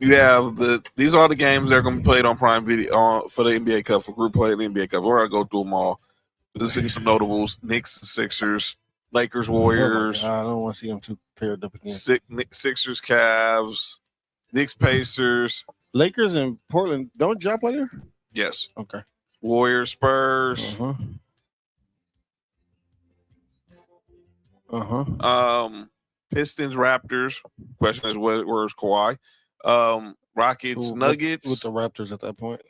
You have these are the games that are going to be played on Prime Video for the NBA Cup, for group play in the NBA Cup. We're going to go through them all. This is some notables: Knicks, Sixers, Lakers, Warriors. I don't want to see them two paired up again. Sixers, Cavs, Knicks, Pacers. Lakers and Portland don't drop later? Yes. Okay. Warriors, Spurs. Pistons, Raptors. Question is, where's Kawhi? Rockets, Nuggets. With the Raptors at that point.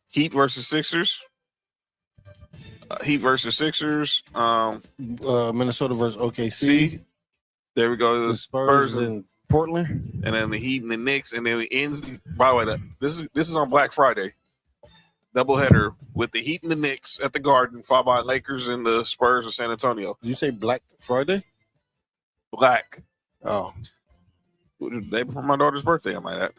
Heat versus Sixers. Minnesota versus OKC. There we go. The Spurs and Portland. And then the Heat and the Knicks. And then it ends. By the way, this is on Black Friday. Doubleheader with the Heat and the Knicks at the Garden, followed by Lakers and the Spurs of San Antonio. Did you say Black Friday? Black. Oh. The day before my daughter's birthday, I might add.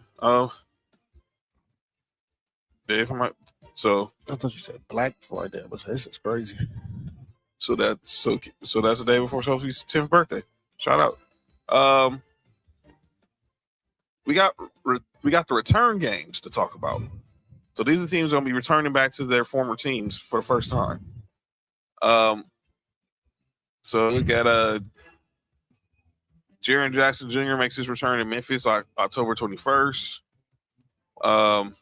Day for so I thought you said Black Friday. I was like, this is crazy. So that's the day before Sophie's 10th birthday. Shout out. We got the return games to talk about. So these are teams going to be returning back to their former teams for the first time. So we got Jaren Jackson Jr. makes his return to Memphis October 21st. How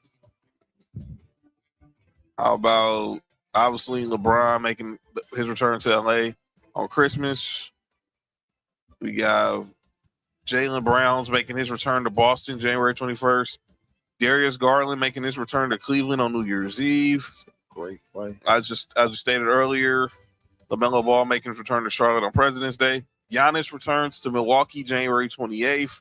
about obviously LeBron making his return to LA on Christmas? We got Jaylen Brown's making his return to Boston January 21st. Darius Garland making his return to Cleveland on New Year's Eve. Great play. As we stated earlier, LaMelo Ball making his return to Charlotte on President's Day. Giannis returns to Milwaukee January 28th.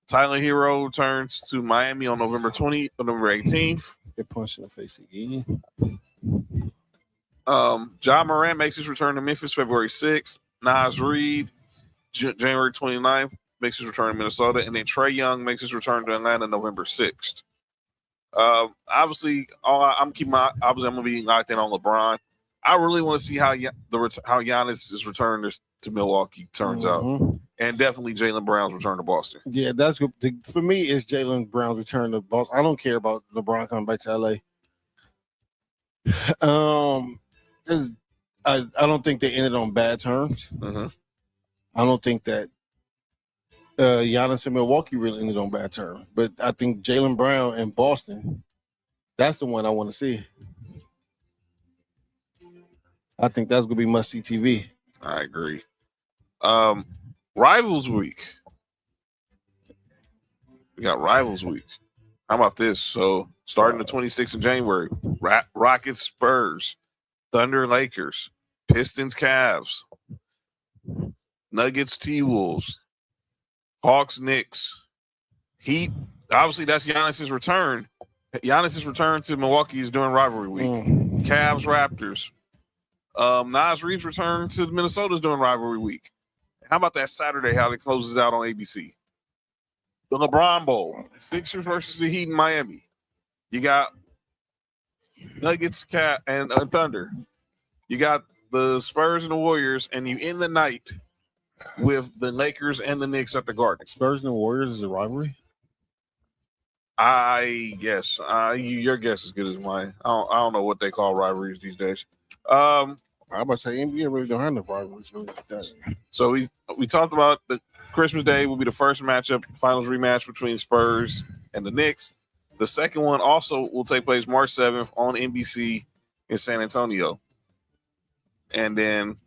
Tyler Hero returns to Miami on November 18th. Get punched in the face again. Ja Morant makes his return to Memphis February 6th. Nas Reed January 29th makes his return to Minnesota, and then Trae Young makes his return to Atlanta November 6th. Obviously, I'm going to be locked in on LeBron. I really want to see how Giannis' return to Milwaukee turns out, and definitely Jaylen Brown's return to Boston. Yeah, that's good. For me, it's Jaylen Brown's return to Boston. I don't care about LeBron coming back to LA. I don't think they ended on bad terms. Mm-hmm. I don't think that Giannis in Milwaukee really ended on bad terms. But I think Jaylen Brown in Boston, that's the one I want to see. I think that's gonna be must-see TV. I agree. Rivals Week. We got Rivals Week. How about this? So starting the 26th of January, Rockets Spurs, Thunder Lakers, Pistons Cavs, Nuggets T-Wolves, Hawks Knicks, Heat. Obviously, that's Giannis's return. Giannis's return to Milwaukee is during rivalry week. Cavs Raptors. Nas Reed's return to Minnesota's during rivalry week. How about that Saturday, how it closes out on ABC? The LeBron Bowl, Sixers versus the Heat in Miami. You got Nuggets and Thunder. You got the Spurs and the Warriors, and you end the night with the Lakers and the Knicks at the Garden. Spurs and the Warriors is a rivalry? I guess. Your guess is as good as mine. I don't know what they call rivalries these days. I'm about to say NBA really don't have no rivalries. Really. So we talked about the Christmas Day will be the first matchup, finals rematch between Spurs and the Knicks. The second one also will take place March 7th on NBC in San Antonio. And then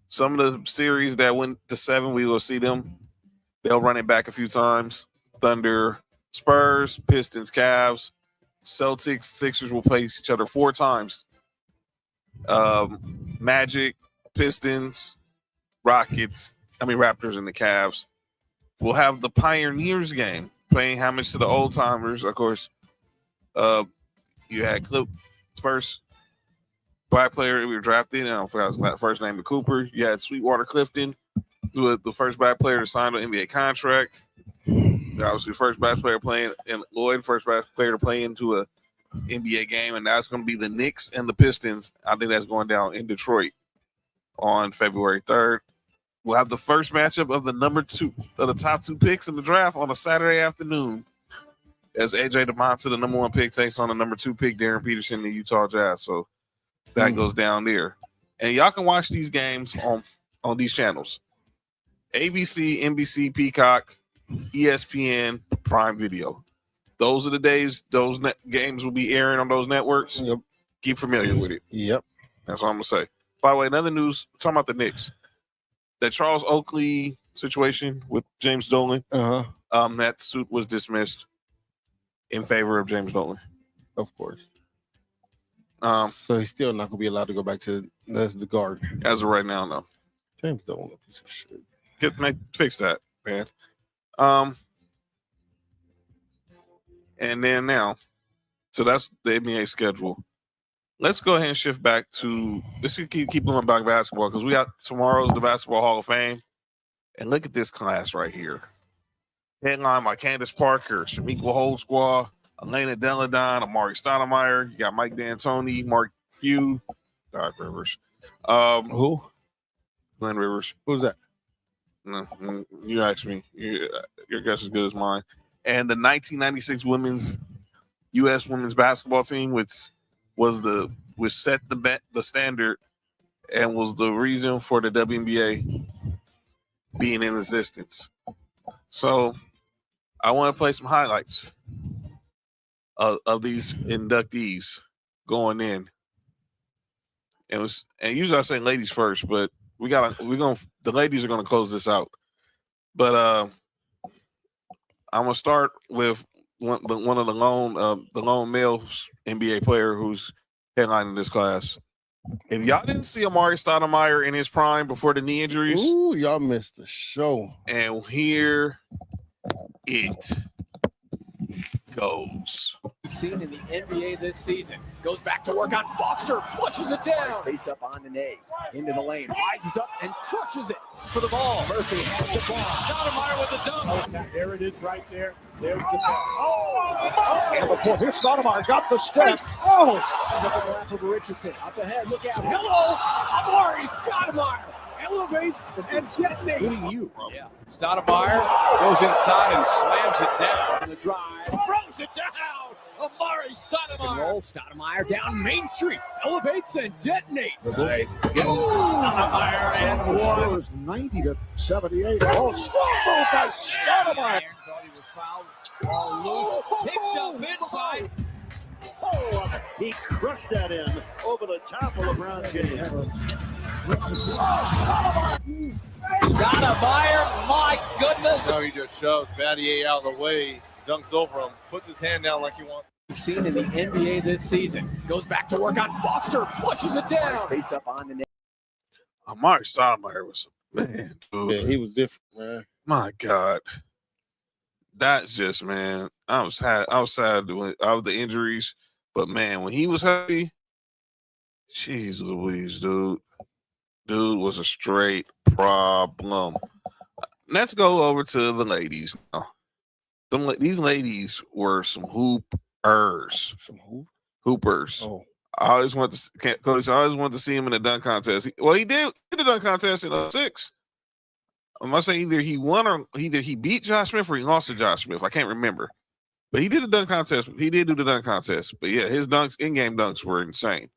some of the series that went to 7, we will see them. They'll run it back a few times. Thunder, Spurs, Pistons, Cavs, Celtics, Sixers will play each other 4 times. Magic, Pistons, Raptors, and the Cavs. We'll have the Pioneers game, paying homage to the old timers. Of course, you had first black player we were drafted, and I forgot his first name, Cooper. You had Sweetwater Clifton, who was the first black player to sign an NBA contract. Obviously, first black player playing, and Lloyd, first black player to play into a NBA game, and that's going to be the Knicks and the Pistons. I think that's going down in Detroit on February 3rd. We'll have the first matchup of the top 2 picks in the draft on a Saturday afternoon, as AJ DeMonte, the number 1 pick, takes on the number 2 pick, Darren Peterson, the Utah Jazz. So that goes down there, and y'all can watch these games on these channels: ABC, NBC, Peacock, ESPN, Prime Video. Those are the days those games will be airing on those networks. Yep. Keep familiar with it. Yep. That's what I'm going to say. By the way, another news, talking about the Knicks. That Charles Oakley situation with James Dolan, that suit was dismissed in favor of James Dolan. Of course. So he's still not going to be allowed to go back to the Garden. As of right now, no. James Dolan, a piece of shit. Fix that, man. And then now, so that's the NBA schedule. Let's go ahead and shift back to, let's keep going back basketball, because we got tomorrow's the Basketball Hall of Fame. And look at this class right here. Headline by Candace Parker, Shamika Holdsquaw, Elena Deladon, Amari Stoudemire. You got Mike D'Antoni, Mark Few, Doc Rivers. Who? Glenn Rivers. Who's that? No, you asked me. Your guess is as good as mine. And the 1996 U.S. women's basketball team, which set the standard and was the reason for the WNBA being in existence. So I want to play some highlights of these inductees going in. And usually I say ladies first, but the ladies are gonna close this out. But I'm gonna start with one of the lone male NBA player who's headlining this class. If y'all didn't see Amari Stoudemire in his prime before the knee injuries, ooh, y'all missed the show. And here it goes. Seen in the NBA this season. Goes back to work on Foster, flushes it down. Face up on the Nate, into the lane, rises up and crushes it for the ball. Murphy has the ball. Stoudemire with the dunk. There it is right there. There's the ball. Here's Stoudemire, got the step. He's up the lap of Richardson. Up ahead, look out. Hello, Amari Stoudemire. Elevates and detonates. Including you. Yeah. Stoudemire goes inside and slams it down. On the drive, throws it down. Amari Stoudemire. Roll Stoudemire down Main Street. Elevates and detonates. Nice. Stoudemire and one. Scores 90-78. Oh, strong move by Stoudemire. Thought he was fouled. Ball loose. Picked up inside. Oh, he crushed that in over the top of LeBron James. Stoudemire, my goodness. So he just shoves Battier out of the way, dunks over him, puts his hand down like he wants. Seen in the NBA this season. Goes back to work on Foster. Flushes it down. Face up on the net. Amari Stoudemire was, man, dude. Yeah, he was different, man. My God. That's just, man, I was sad when of the injuries, but man, when he was healthy, jeez Louise, dude was a straight problem. Let's go over to the ladies now. These ladies were some hoopers. Hoopers. Oh, I always want to, Cody, I always wanted to see him in a dunk contest. Well, he did the dunk contest in 06. I'm not saying either he won or either he beat Josh Smith or he lost to Josh Smith. I can't remember. But he did the dunk contest. He did do the dunk contest. But yeah, his dunks, in-game dunks were insane.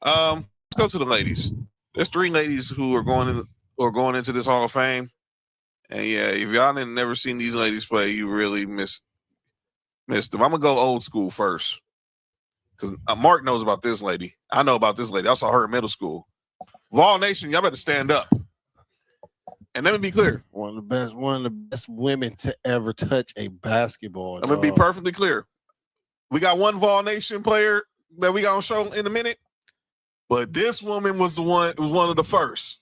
Let's go to the ladies. There's 3 ladies who are going into this Hall of Fame. And yeah, if y'all didn't never seen these ladies play, you really missed them. I'm gonna go old school first. Because Mark knows about this lady. I know about this lady. I saw her in middle school. Vol Nation, y'all better stand up. And let me be clear. one of the best women to ever touch a basketball. I'm gonna be perfectly clear. We got one Vol Nation player that we got on show in a minute, but this woman was one of the first.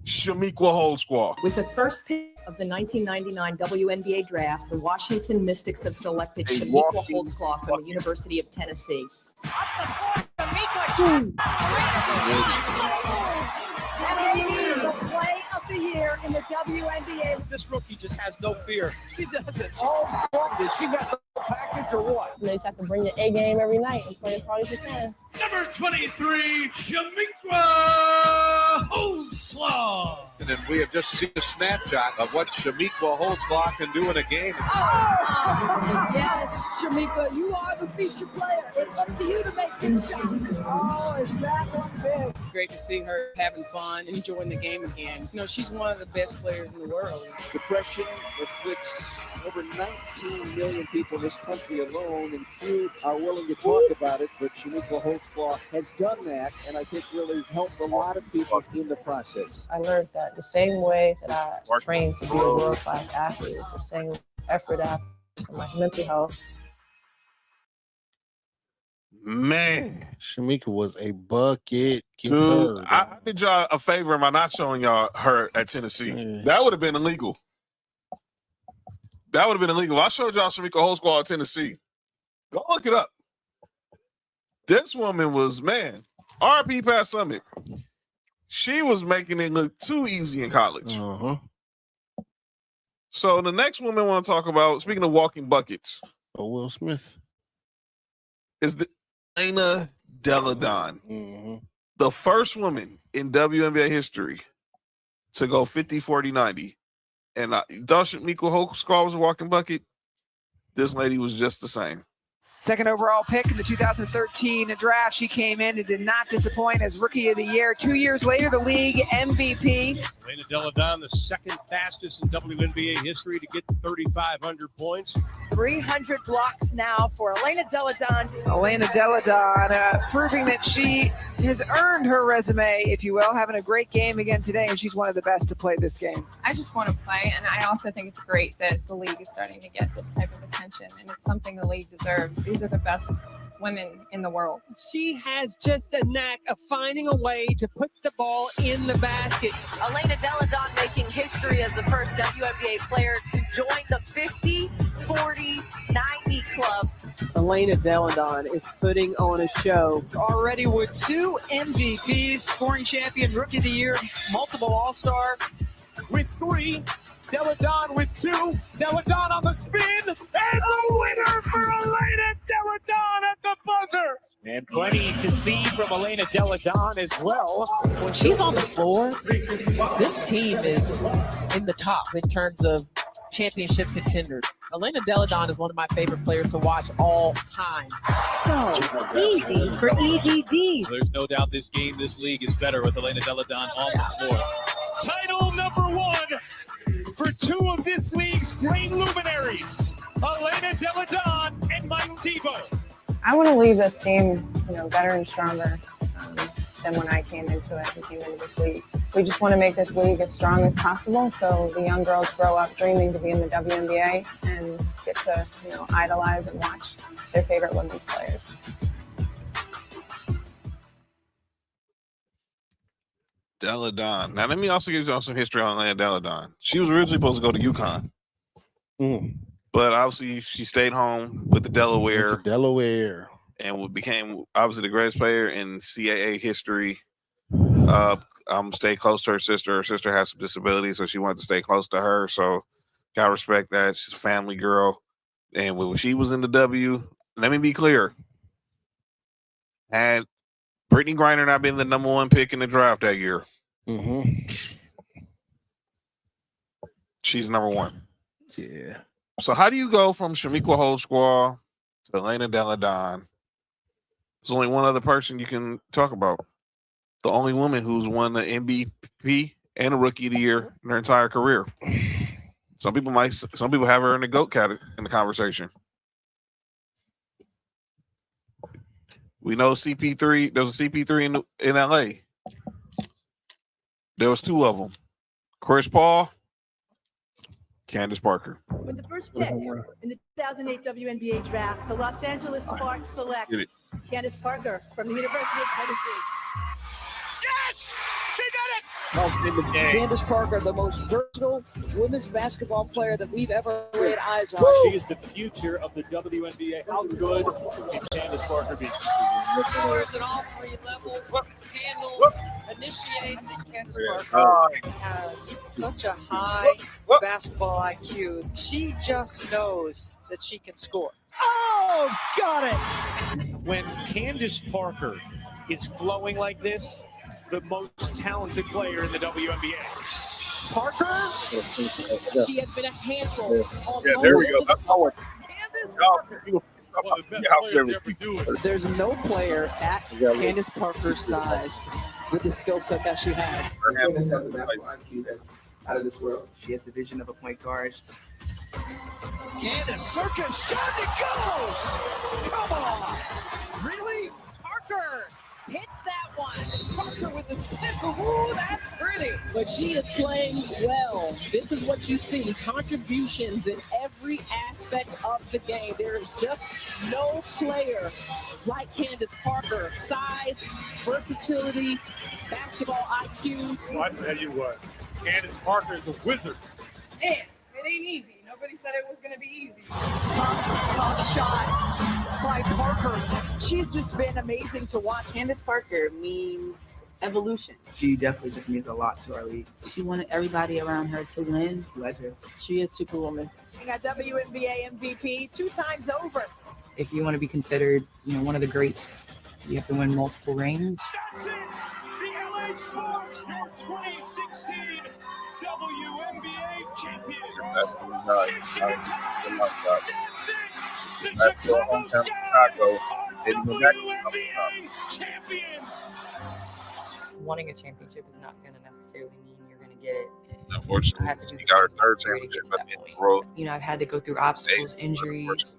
Shamiqua Holdsclaw. With the first pick of the 1999 WNBA draft, the Washington Mystics have selected Shamiqua Holdsclaw from the University of Tennessee. The play of the year in the WNBA. This rookie just has no fear. She doesn't. Oh, does she have the package or what? You just have to bring your A game every night and play as hard as you can. Number 23, Shamiqua Holdsclaw. And then we have just seen a snapshot of what Shamiqua Holdsclaw can do in a game. Yes, Shamiqua, you are the feature player. It's up to you to make these shots. Oh, is that one big? Great to see her having fun, enjoying the game again. You know, she's one of the best players in the world. Depression afflicts over 19 million people in this country alone, and few are willing to talk about it, but Shamiqua Holdsclaw has done that, and I think really helped a lot of people in the process. I learned that the same way that I trained to be a world-class athlete, it's the same effort I have for my mental health. Man, Shamiqua was a bucket. dude, I did y'all a favor by not showing y'all her at Tennessee. Yeah. That would have been illegal. I showed y'all Shamiqua Holdsclaw at Tennessee. Go look it up. This woman was, man, RP Pat Summit. She was making it look too easy in college. Uh-huh. So the next woman I want to talk about, speaking of walking buckets, Will Smith is the Elena Deladon, mm-hmm. the first woman in WNBA history to go 50, 40, 90. And Shamiqua Holdsclaw was a walking bucket. This lady was just the same. Second overall pick in the 2013 draft. She came in and did not disappoint as Rookie of the Year. 2 years later, the league MVP. Elena Deladon, the second fastest in WNBA history to get to 3,500 points. 300 blocks now for Elena Deladon. Elena Deladon proving that she has earned her resume, if you will, having a great game again today, and she's one of the best to play this game. I just want to play, and I also think it's great that the league is starting to get this type of attention, and it's something the league deserves. These are the best women in the world. She has just a knack of finding a way to put the ball in the basket. Elena Deladon making history as the first WNBA player to join the 50, 40, 90 club. Elena Deladon is putting on a show. Already with 2 MVPs, scoring champion, Rookie of the Year, multiple All-Star. With 3, Deladon with 2, Deladon on the spin, and the winner for Elena Deladon at the buzzer. And plenty to see from Elena Deladon as well. When she's on the floor, this team is in the top in terms of championship contenders. Elena Deladon is one of my favorite players to watch all time. So easy for EDD. There's no doubt this game, this league is better with Elena Deladon on the floor. Title number 1 for 2 of this league's great luminaries, Elena Deladon and Mike Tebow. I want to leave this game, better and stronger than when I came into it and came into this league. We just want to make this league as strong as possible so the young girls grow up dreaming to be in the WNBA and get to, idolize and watch their favorite women's players. Deladon. Now, let me also give you some history on Elena Deladon. She was originally supposed to go to UConn. But obviously, she stayed home with the Delaware. And became, obviously, the greatest player in CAA history. Stay close to her sister. Her sister has some disabilities, so she wanted to stay close to her. So, gotta respect that. She's a family girl. And when she was in the W, let me be clear. Had Brittany Griner not been the number 1 pick in the draft that year, she's number 1. Yeah. So how do you go from Shamiqua Holdsclaw to Elena Deladon? There's only one other person you can talk about. The only woman who's won the MVP and a Rookie of the Year in her entire career. Some people have her in the GOAT category in the conversation. We know CP3. There's a CP3 in LA. There was 2 of them. Chris Paul, Candace Parker. With the first pick in the 2008 WNBA draft, the Los Angeles Sparks select Candace Parker from the University of Tennessee. Yes! She did it! Candace Parker, the most versatile women's basketball player that we've ever laid eyes on. She is the future of the WNBA. How good can Candace Parker be? Scores at all 3 levels, handles, initiates. Candace Parker has such a high basketball IQ. She just knows that she can score. Oh, got it! When Candace Parker is flowing like this, the most talented player in the WNBA. Parker, she has been a handful. There we go. That's how it. Candace Parker. There's no player at Candace Parker's size with the skill set that she has. Candace has a basketball IQ that's out of this world. She has the vision of a point guard. Candace Circus shot, it goes! Come on! Really? Parker hits that one. Parker with the spin. Ooh, that's pretty. But she is playing well. This is what you see. Contributions in every aspect of the game. There is just no player like Candace Parker. Size, versatility, basketball IQ. Well, I tell you what, Candace Parker is a wizard. And it ain't easy. Nobody said it was going to be easy. Tough shot by Parker. She's just been amazing to watch. Candace Parker means evolution. She definitely just means a lot to our league. She wanted everybody around her to win. Legend. She is Superwoman. She got WNBA MVP 2 times over. If you want to be considered, one of the greats, you have to win multiple rings. That's it. The LA Sparks are 2016 WNBA champions. That's the Chicago WNBA champions. Wanting a championship is not going to necessarily mean you're going to get it. Unfortunately, I have to do you got her things third necessary to get to that point. I've had to go through obstacles, injuries.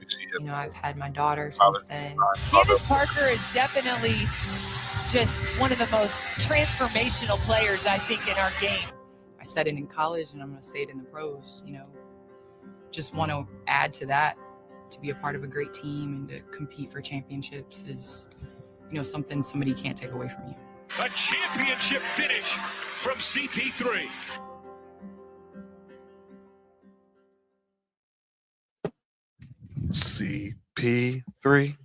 I've had my daughter since then. Candace Parker is definitely just one of the most transformational players, I think, in our game. I said it in college, and I'm going to say it in the pros. Just want to add to that. To be a part of a great team and to compete for championships is, something somebody can't take away from you. A championship finish from CP3. CP3.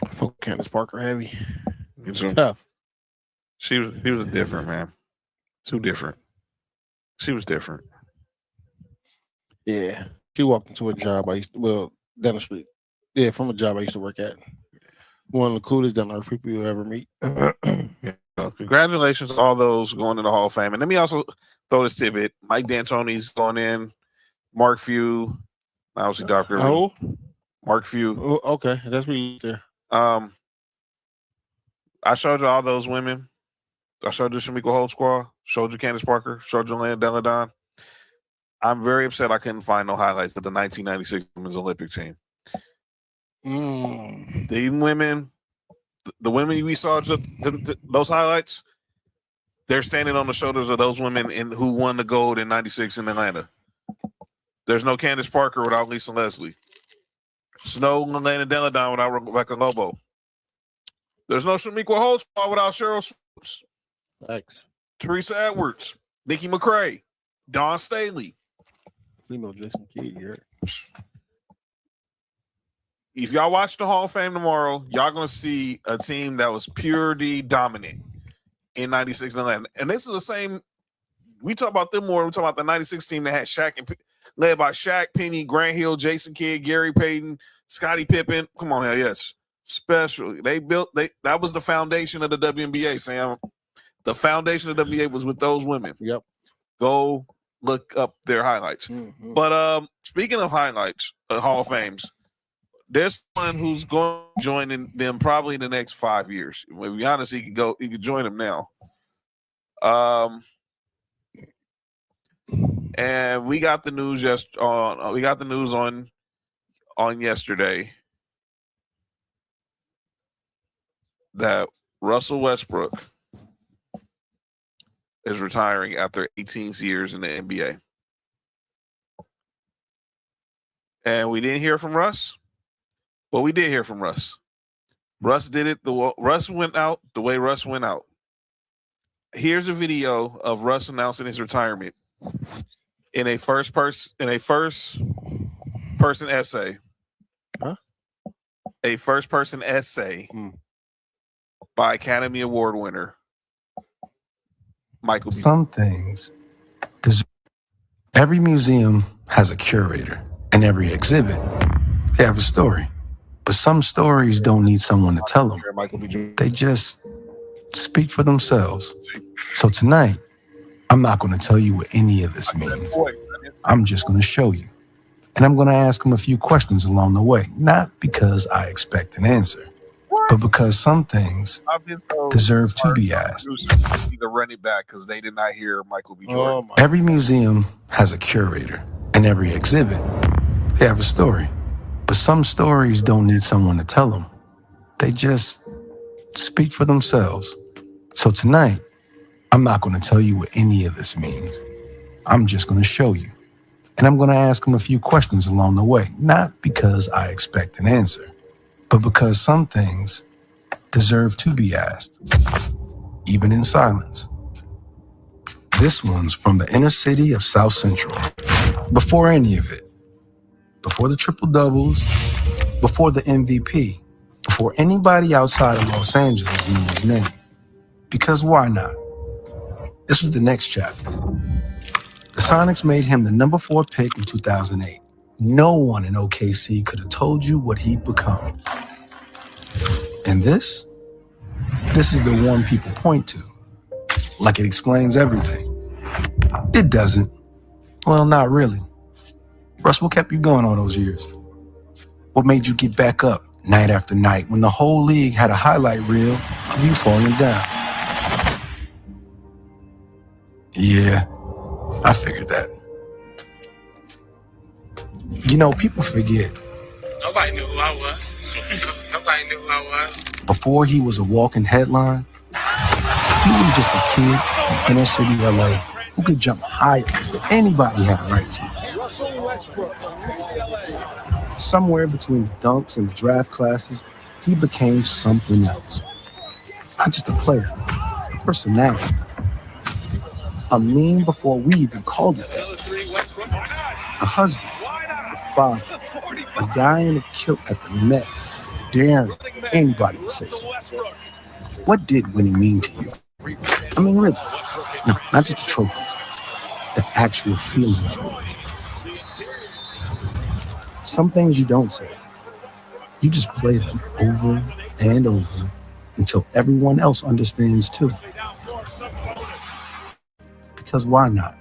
I felt Candace Parker heavy. It's tough. She was different, man. Too different. She was different. Yeah. She walked into a job down the street. Yeah, from a job I used to work at. One of the coolest down earth people you'll ever meet. Congratulations to all those going to the Hall of Fame. And let me also throw this tidbit. Mike D'Antoni's going in. Mark Few. Obviously, Dr. Oh, Mark Few. oh, okay, that's me there. I showed you all those women. I showed you Shamika Holdsclaw, showed you Candace Parker, showed you Elena Deladon. I'm very upset I couldn't find no highlights of the 1996 Women's Olympic team. The women, the women we saw, those highlights, they're standing on the shoulders of those women who won the gold in 96 in Atlanta. There's no Candace Parker without Lisa Leslie. There's no Elena Deladon without Rebecca Lobo. There's no Shamika Holdsclaw without Cheryl Swoops. Thanks. Teresa Edwards, Nikki McCrae, Dawn Staley. Female Jason Kidd here. If y'all watch the Hall of Fame tomorrow, y'all gonna see a team that was pure D dominant in 96 in Atlanta. And this is the same. We talk about them more. We talk about the 96 team that had Shaq and led by Shaq, Penny, Grant Hill, Jason Kidd, Gary Payton, Scottie Pippen. Come on now, yes. Special. That was the foundation of the WNBA, Sam. The foundation of the WNBA was with those women. Yep. Go look up their highlights. Mm-hmm. But speaking of highlights, Hall of Fames, there's someone who's going to join them probably in the next 5 years. To be honest, he could join them now. And we got the news on yesterday that Russell Westbrook is retiring after 18 years in the NBA. And we didn't hear from Russ, but we did hear from Russ. Russ did it. Russ went out the way Russ went out. Here's a video of Russ announcing his retirement in a first person essay. Huh? A first person essay by Academy Award winner Michael B. Some things, every museum has a curator, and every exhibit, they have a story. But some stories don't need someone to tell them. They just speak for themselves. So tonight, I'm not going to tell you what any of this means. I'm just going to show you. And I'm going to ask them a few questions along the way, not because I expect an answer, but because some things deserve to be asked. The running back because they did not hear Michael B. Jordan. Every museum has a curator, and every exhibit, they have a story. But some stories don't need someone to tell them. They just speak for themselves. So tonight, I'm not going to tell you what any of this means. I'm just going to show you. And I'm going to ask them a few questions along the way, not because I expect an answer, but because some things deserve to be asked, even in silence. This one's from the inner city of South Central. Before any of it, before the triple doubles, before the MVP, before anybody outside of Los Angeles knew his name. Because why not? This was the next chapter. The Sonics made him the number 4 pick in 2008. No one in OKC could have told you what he'd become. And this is the one people point to, like it explains everything. It doesn't. Well, not really. Russ, what kept you going all those years? What made you get back up night after night when the whole league had a highlight reel of you falling down? Yeah, I figured that. You know, people forget. Nobody knew who I was. Nobody knew who I was. Before he was a walking headline, he was just a kid from inner city LA who could jump higher than anybody had a right to. Russell Westbrook from UCLA. Somewhere between the dunks and the draft classes, he became something else. Not just a player, a personality. A meme before we even called it that. A husband, a father, a guy in a kilt at the Met, daring anybody to say so. What did winning mean to you? I mean, really? No, not just the trophies. The actual feeling of it. Some things you don't say. You just play them over and over until everyone else understands too. because why not?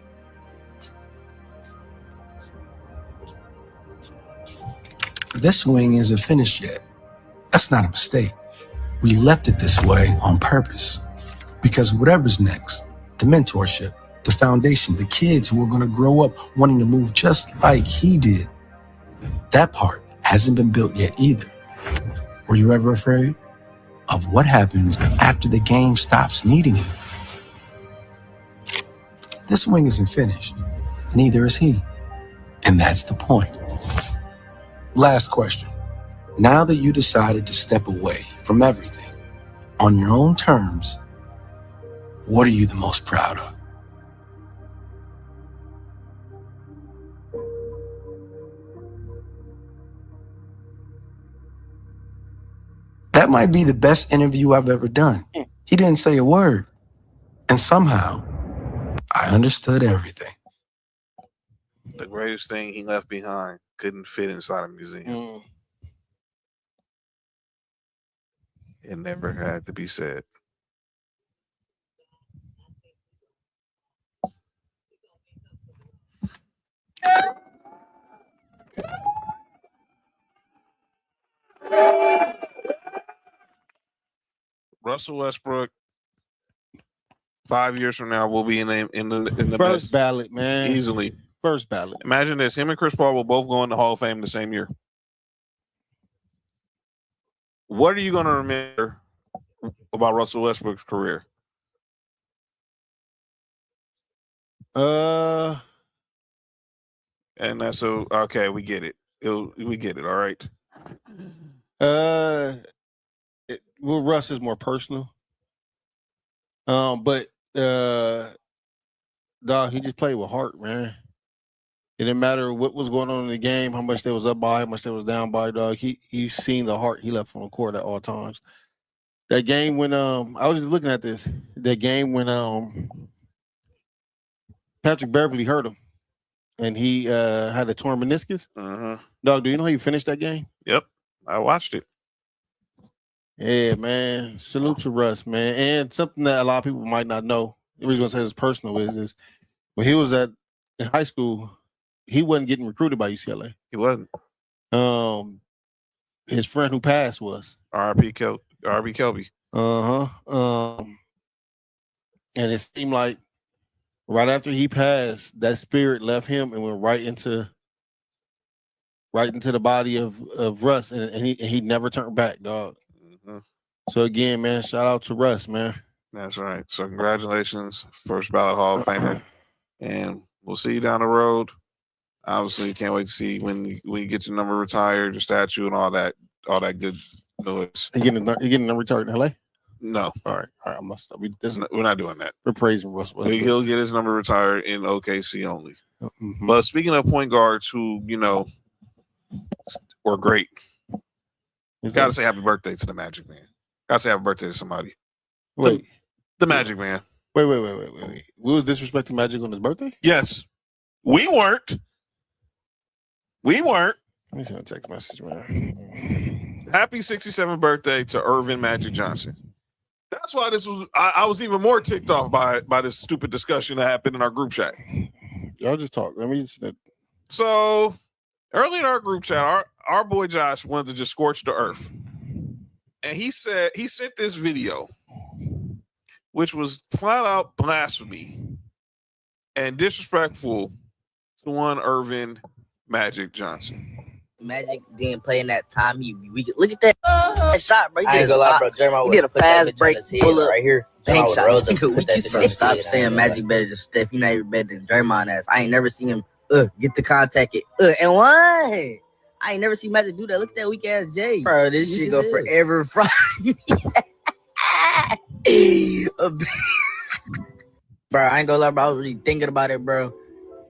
This swing isn't finished yet. That's not a mistake. We left it this way on purpose. Because whatever's next, the mentorship, the foundation, the kids who are going to grow up wanting to move just like he did, that part hasn't been built yet either. Were you ever afraid of what happens after the game stops needing you? This swing isn't finished. Neither is he. And that's the point. Last question. Now that you decided to step away from everything on your own terms, what are you the most proud of? That might be the best interview I've ever done. He didn't say a word. And somehow, I understood everything. The greatest thing he left behind couldn't fit inside a museum. It never had to be said. Russell Westbrook, 5 years from now, will be in the First best ballot, man. easily. First ballot. Imagine this: him and Chris Paul will both go in the Hall of Fame the same year. What are you going to remember about Russell Westbrook's career? Uh, And that's so okay. We get it. We get it. All right. Well, Russ is more personal. But dog, he just played with heart, man. It didn't matter what was going on in the game, how much they was up by, how much they was down by, dog. He seen the heart he left on the court at all times. That game when I was just looking at this. That game when Patrick Beverly hurt him and he had a torn meniscus. Dog, do you know how he finished that game? Yep. I watched it. Yeah, man. Salute to Russ, man. And something that a lot of people might not know, the reason I say it's personal is this: when he was in high school, he wasn't getting recruited by UCLA. He wasn't. His friend who passed was R.B. Kelby. And it seemed like right after he passed, that spirit left him and went right into the body of Russ, and he never turned back, dog. So again, man, shout out to Russ, man. That's right. So congratulations, first ballot Hall of Famer, and we'll see you down the road. Obviously, can't wait to see when you get your number retired, your statue, and all that good noise. You getting a number retired in LA? No. All right. I must stop. We're not doing that. We're praising Russ. He'll get his number retired in OKC only. But speaking of point guards who, were great, you got to say happy birthday to the Magic Man. Got to say happy birthday to somebody. Wait. The Magic Man. Wait. We was disrespecting Magic on his birthday? Yes. We weren't. Let me send a text message, man. Happy 67th birthday to Irvin Magic Johnson. That's why I was even more ticked off by this stupid discussion that happened in our group chat. Y'all just talk. Let me just. So early in our group chat, our boy Josh wanted to just scorch the earth. And he sent this video, which was flat out blasphemy and disrespectful to one Irvin Magic Johnson. Magic didn't play in that time. We look at that shot, bro. I ain't gonna lie, bro. He did a fast break, pull up, right here. bank shot. We can stop saying Magic better than Steph. He not even better than Draymond ass. I ain't never seen him get the contact and what? I ain't never seen Magic do that. Look at that weak ass Jay. Bro, this shit go forever from Bro, I ain't gonna lie, bro. I was really thinking about it, bro.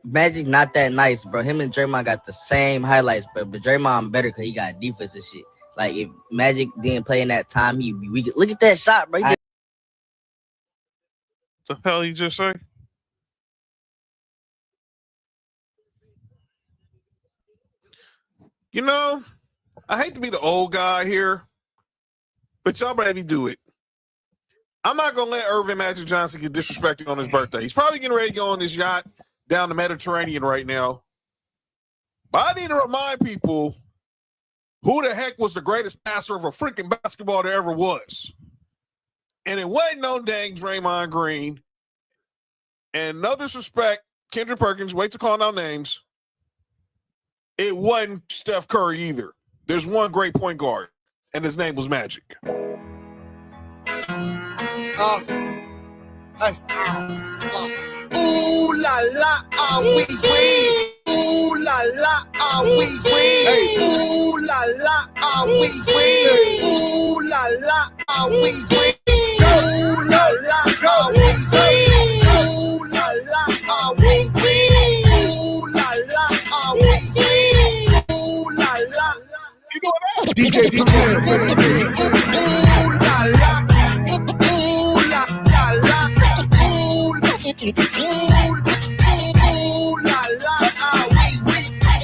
Magic not that nice, bro. Him and Draymond got the same highlights, but Draymond better because he got defense and shit. Like, if Magic didn't play in that time, he'd be weak. Look at that shot, bro. The hell you just say? I hate to be the old guy here, but y'all made me do it. I'm not going to let Irvin Magic Johnson get disrespected on his birthday. He's probably getting ready to go on his yacht down the Mediterranean right now. But I need to remind people who the heck was the greatest passer of a freaking basketball there ever was. And it wasn't no dang Draymond Green. And no disrespect, Kendrick Perkins, wait to call out names. It wasn't Steph Curry either. There's one great point guard, and his name was Magic. Hey. Ooh la la, ah we win. Ooh la la, ah we win. Ooh la la, ah we win. Ooh la la, ah we win. Ooh la la, ah we win. Ooh la la, ah we win. Ooh la la, ah we win. Ooh la la. You know what? DJ. Ooh la la. Ooh la la. Ooh la la, ah we win. Ooh la la la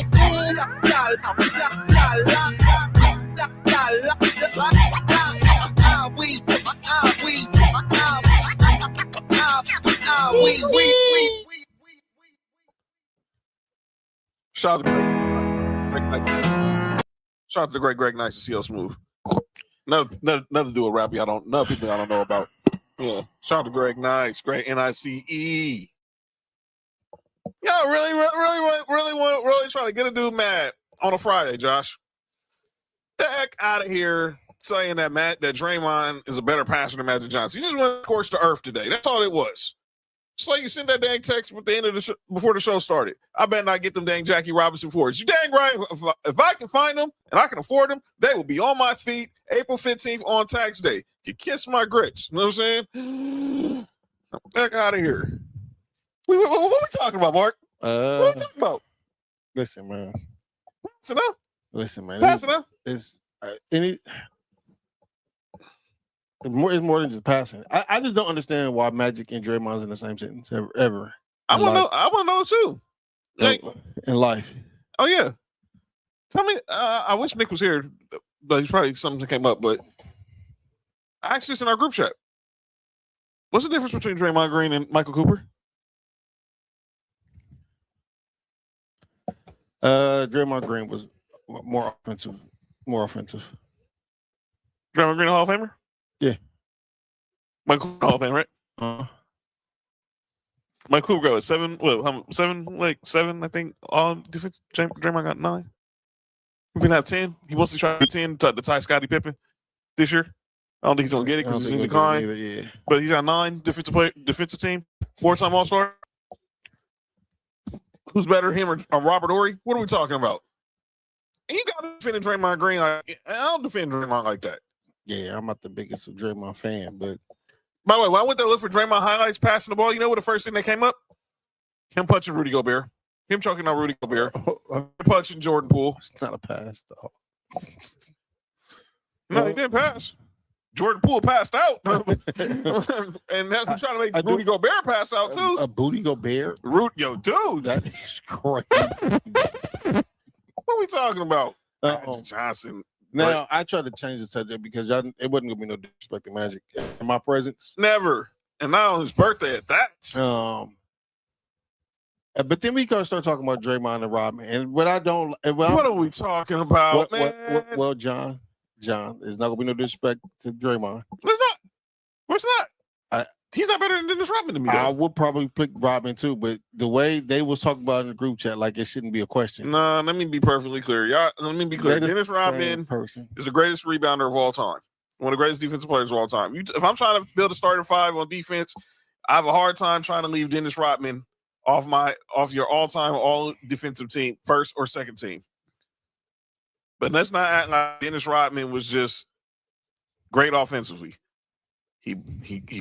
Shout out to the great Greg Nice and CL Smooth. Another duo rap another people I don't know about. Yeah. Shout out to Greg Nice, great NICE. Yeah, really trying to get a dude mad on a Friday, Josh. The heck out of here saying that Draymond is a better passer than Magic Johnson. He just went scorched to earth today. That's all it was. Just like you sent that dang text at the end of the before the show started. I better not get them dang Jackie Robinson forwards. You dang right. If I can find them and I can afford them, they will be on my feet April 15th on tax day. You kiss my grits. You know what I'm saying? Heck out of here. What are we talking about, Mark? What are we talking about? Listen, man. Pass it up. Listen, man. Pass it up. It's more than just passing. I just don't understand why Magic and Draymond's in the same sentence ever. I want to know too. Like, in life. Oh yeah. Tell me. I wish Nick was here, but he's probably something that came up. But I asked this in our group chat. What's the difference between Draymond Green and Michael Cooper? Draymond Green was more offensive. Draymond Green, a Hall of Famer? Yeah. Michael Cooper, Hall of Fame, right? Michael Cooper got 7, seven, I think. All defense. Draymond got 9. We're gonna have 10. He wants to try to 10 to tie Scottie Pippen this year. I don't think he's gonna get it because he's in decline. Yeah. But he's got 9 defensive team, 4-time All-Star. Who's better, him or Robert Horry? What are we talking about? And you got to defend Draymond Green. I don't defend Draymond like that. Yeah, I'm not the biggest Draymond fan, but by the way, when I went there to look for Draymond highlights passing the ball, you know what the first thing that came up? Him punching Rudy Gobert. Him choking out Rudy Gobert. Him punching Jordan Poole. It's not a pass, though. No, he didn't pass. Jordan Poole passed out. And that's trying to make Rudy Gobert pass out, too. A booty Gobert? Yo, dude. That is crazy. What are we talking about? Magic Johnson. Now, I tried to change the subject because it wasn't going to be no disrespect to Magic in my presence. Never. And not on his birthday at that. But then we gotta start talking about Draymond and Rodman. And what are we talking about, man? Well, John, there's not gonna be no disrespect to Draymond. There's not. What's not? He's not better than Dennis Rodman to me. I would probably pick Rodman too, but the way they was talking about in the group chat, like it shouldn't be a question. Nah, let me be perfectly clear. Let me be clear. Dennis Rodman is the greatest rebounder of all time. One of the greatest defensive players of all time. If I'm trying to build a starting 5 on defense, I have a hard time trying to leave Dennis Rodman off your all-time all defensive team, first or second team. But let's not act like Dennis Rodman was just great offensively. He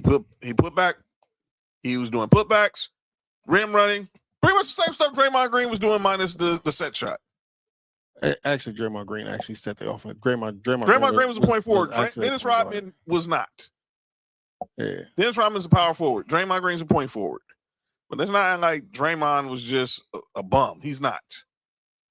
put back. He was doing putbacks, rim running, pretty much the same stuff Draymond Green was doing minus the set shot. Actually, Draymond Green actually set the offense. Draymond Green was a point forward. Dennis Rodman was not. Yeah. Dennis Rodman's a power forward. Draymond Green's a point forward. But let's not act like Draymond was just a bum. He's not.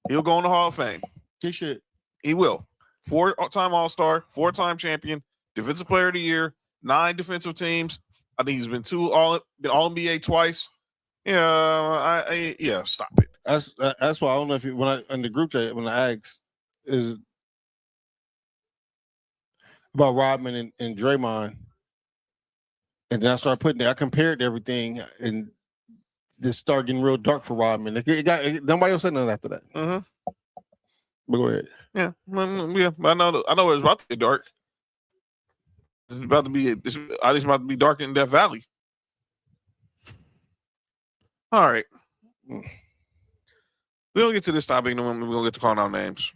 He'll go in the Hall of Fame. He should. He will. 4-time All-Star, 4-time champion, Defensive Player of the Year, 9 defensive teams. I think he's been all NBA twice. Yeah, stop it. That's why I don't know if you, when I in the group chat when I asked is about Rodman and Draymond, and then I started putting it. I compared everything, and this started getting real dark for Rodman. Nobody else said nothing after that. But go ahead. Yeah, I know it's about to get dark. It's about to be dark in Death Valley. All right. We're gonna get to this topic and then we're gonna get to calling out names.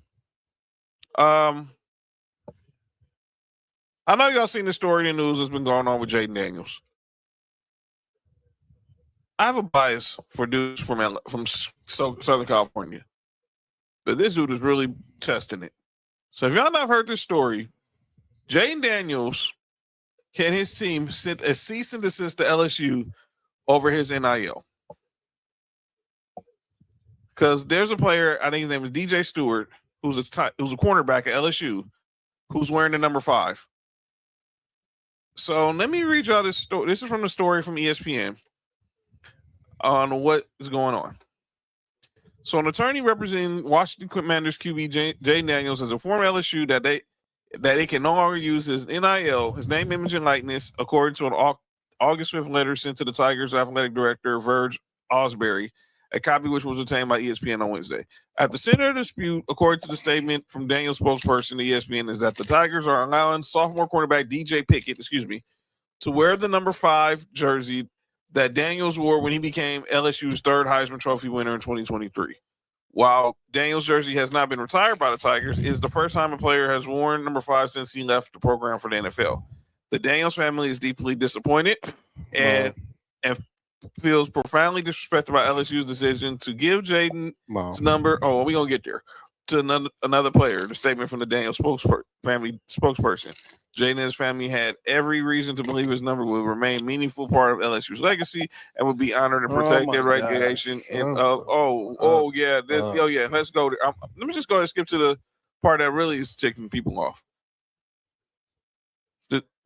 I know y'all seen the story in the news that's been going on with Jaden Daniels. I have a bias for dudes from Southern California, but this dude is really testing it. So if y'all not heard this story, Jaden Daniels and his team sent a cease and desist to LSU over his NIL. Because there's a player, I think his name is DJ Stewart, who's a cornerback at LSU, who's wearing the number 5. So let me read y'all this story. This is from the story from ESPN on what is going on. So an attorney representing Washington Commanders QB Jaden Daniels has informed LSU that they can no longer use his NIL, his name, image, and likeness, according to an August 5th letter sent to the Tigers athletic director, Verge Osbury, a copy which was obtained by ESPN on Wednesday. At the center of the dispute, according to the statement from Daniel's spokesperson to ESPN, is that the Tigers are allowing sophomore cornerback DJ Pickett, to wear the number 5 jersey that Daniels wore when he became LSU's 3rd Heisman Trophy winner in 2023. While Daniels' jersey has not been retired by the Tigers, it is the first time a player has worn number 5 since he left the program for the NFL. The Daniels family is deeply disappointed and feels profoundly disrespected by LSU's decision to give Jaden's number. Oh, we're going to get there. To another player. The statement from the Daniels family spokesperson. Jaden and his family had every reason to believe his number would remain a meaningful part of LSU's legacy and would be honored and protect their regulation. Let's go. Let me just go and skip to the part that really is ticking people off.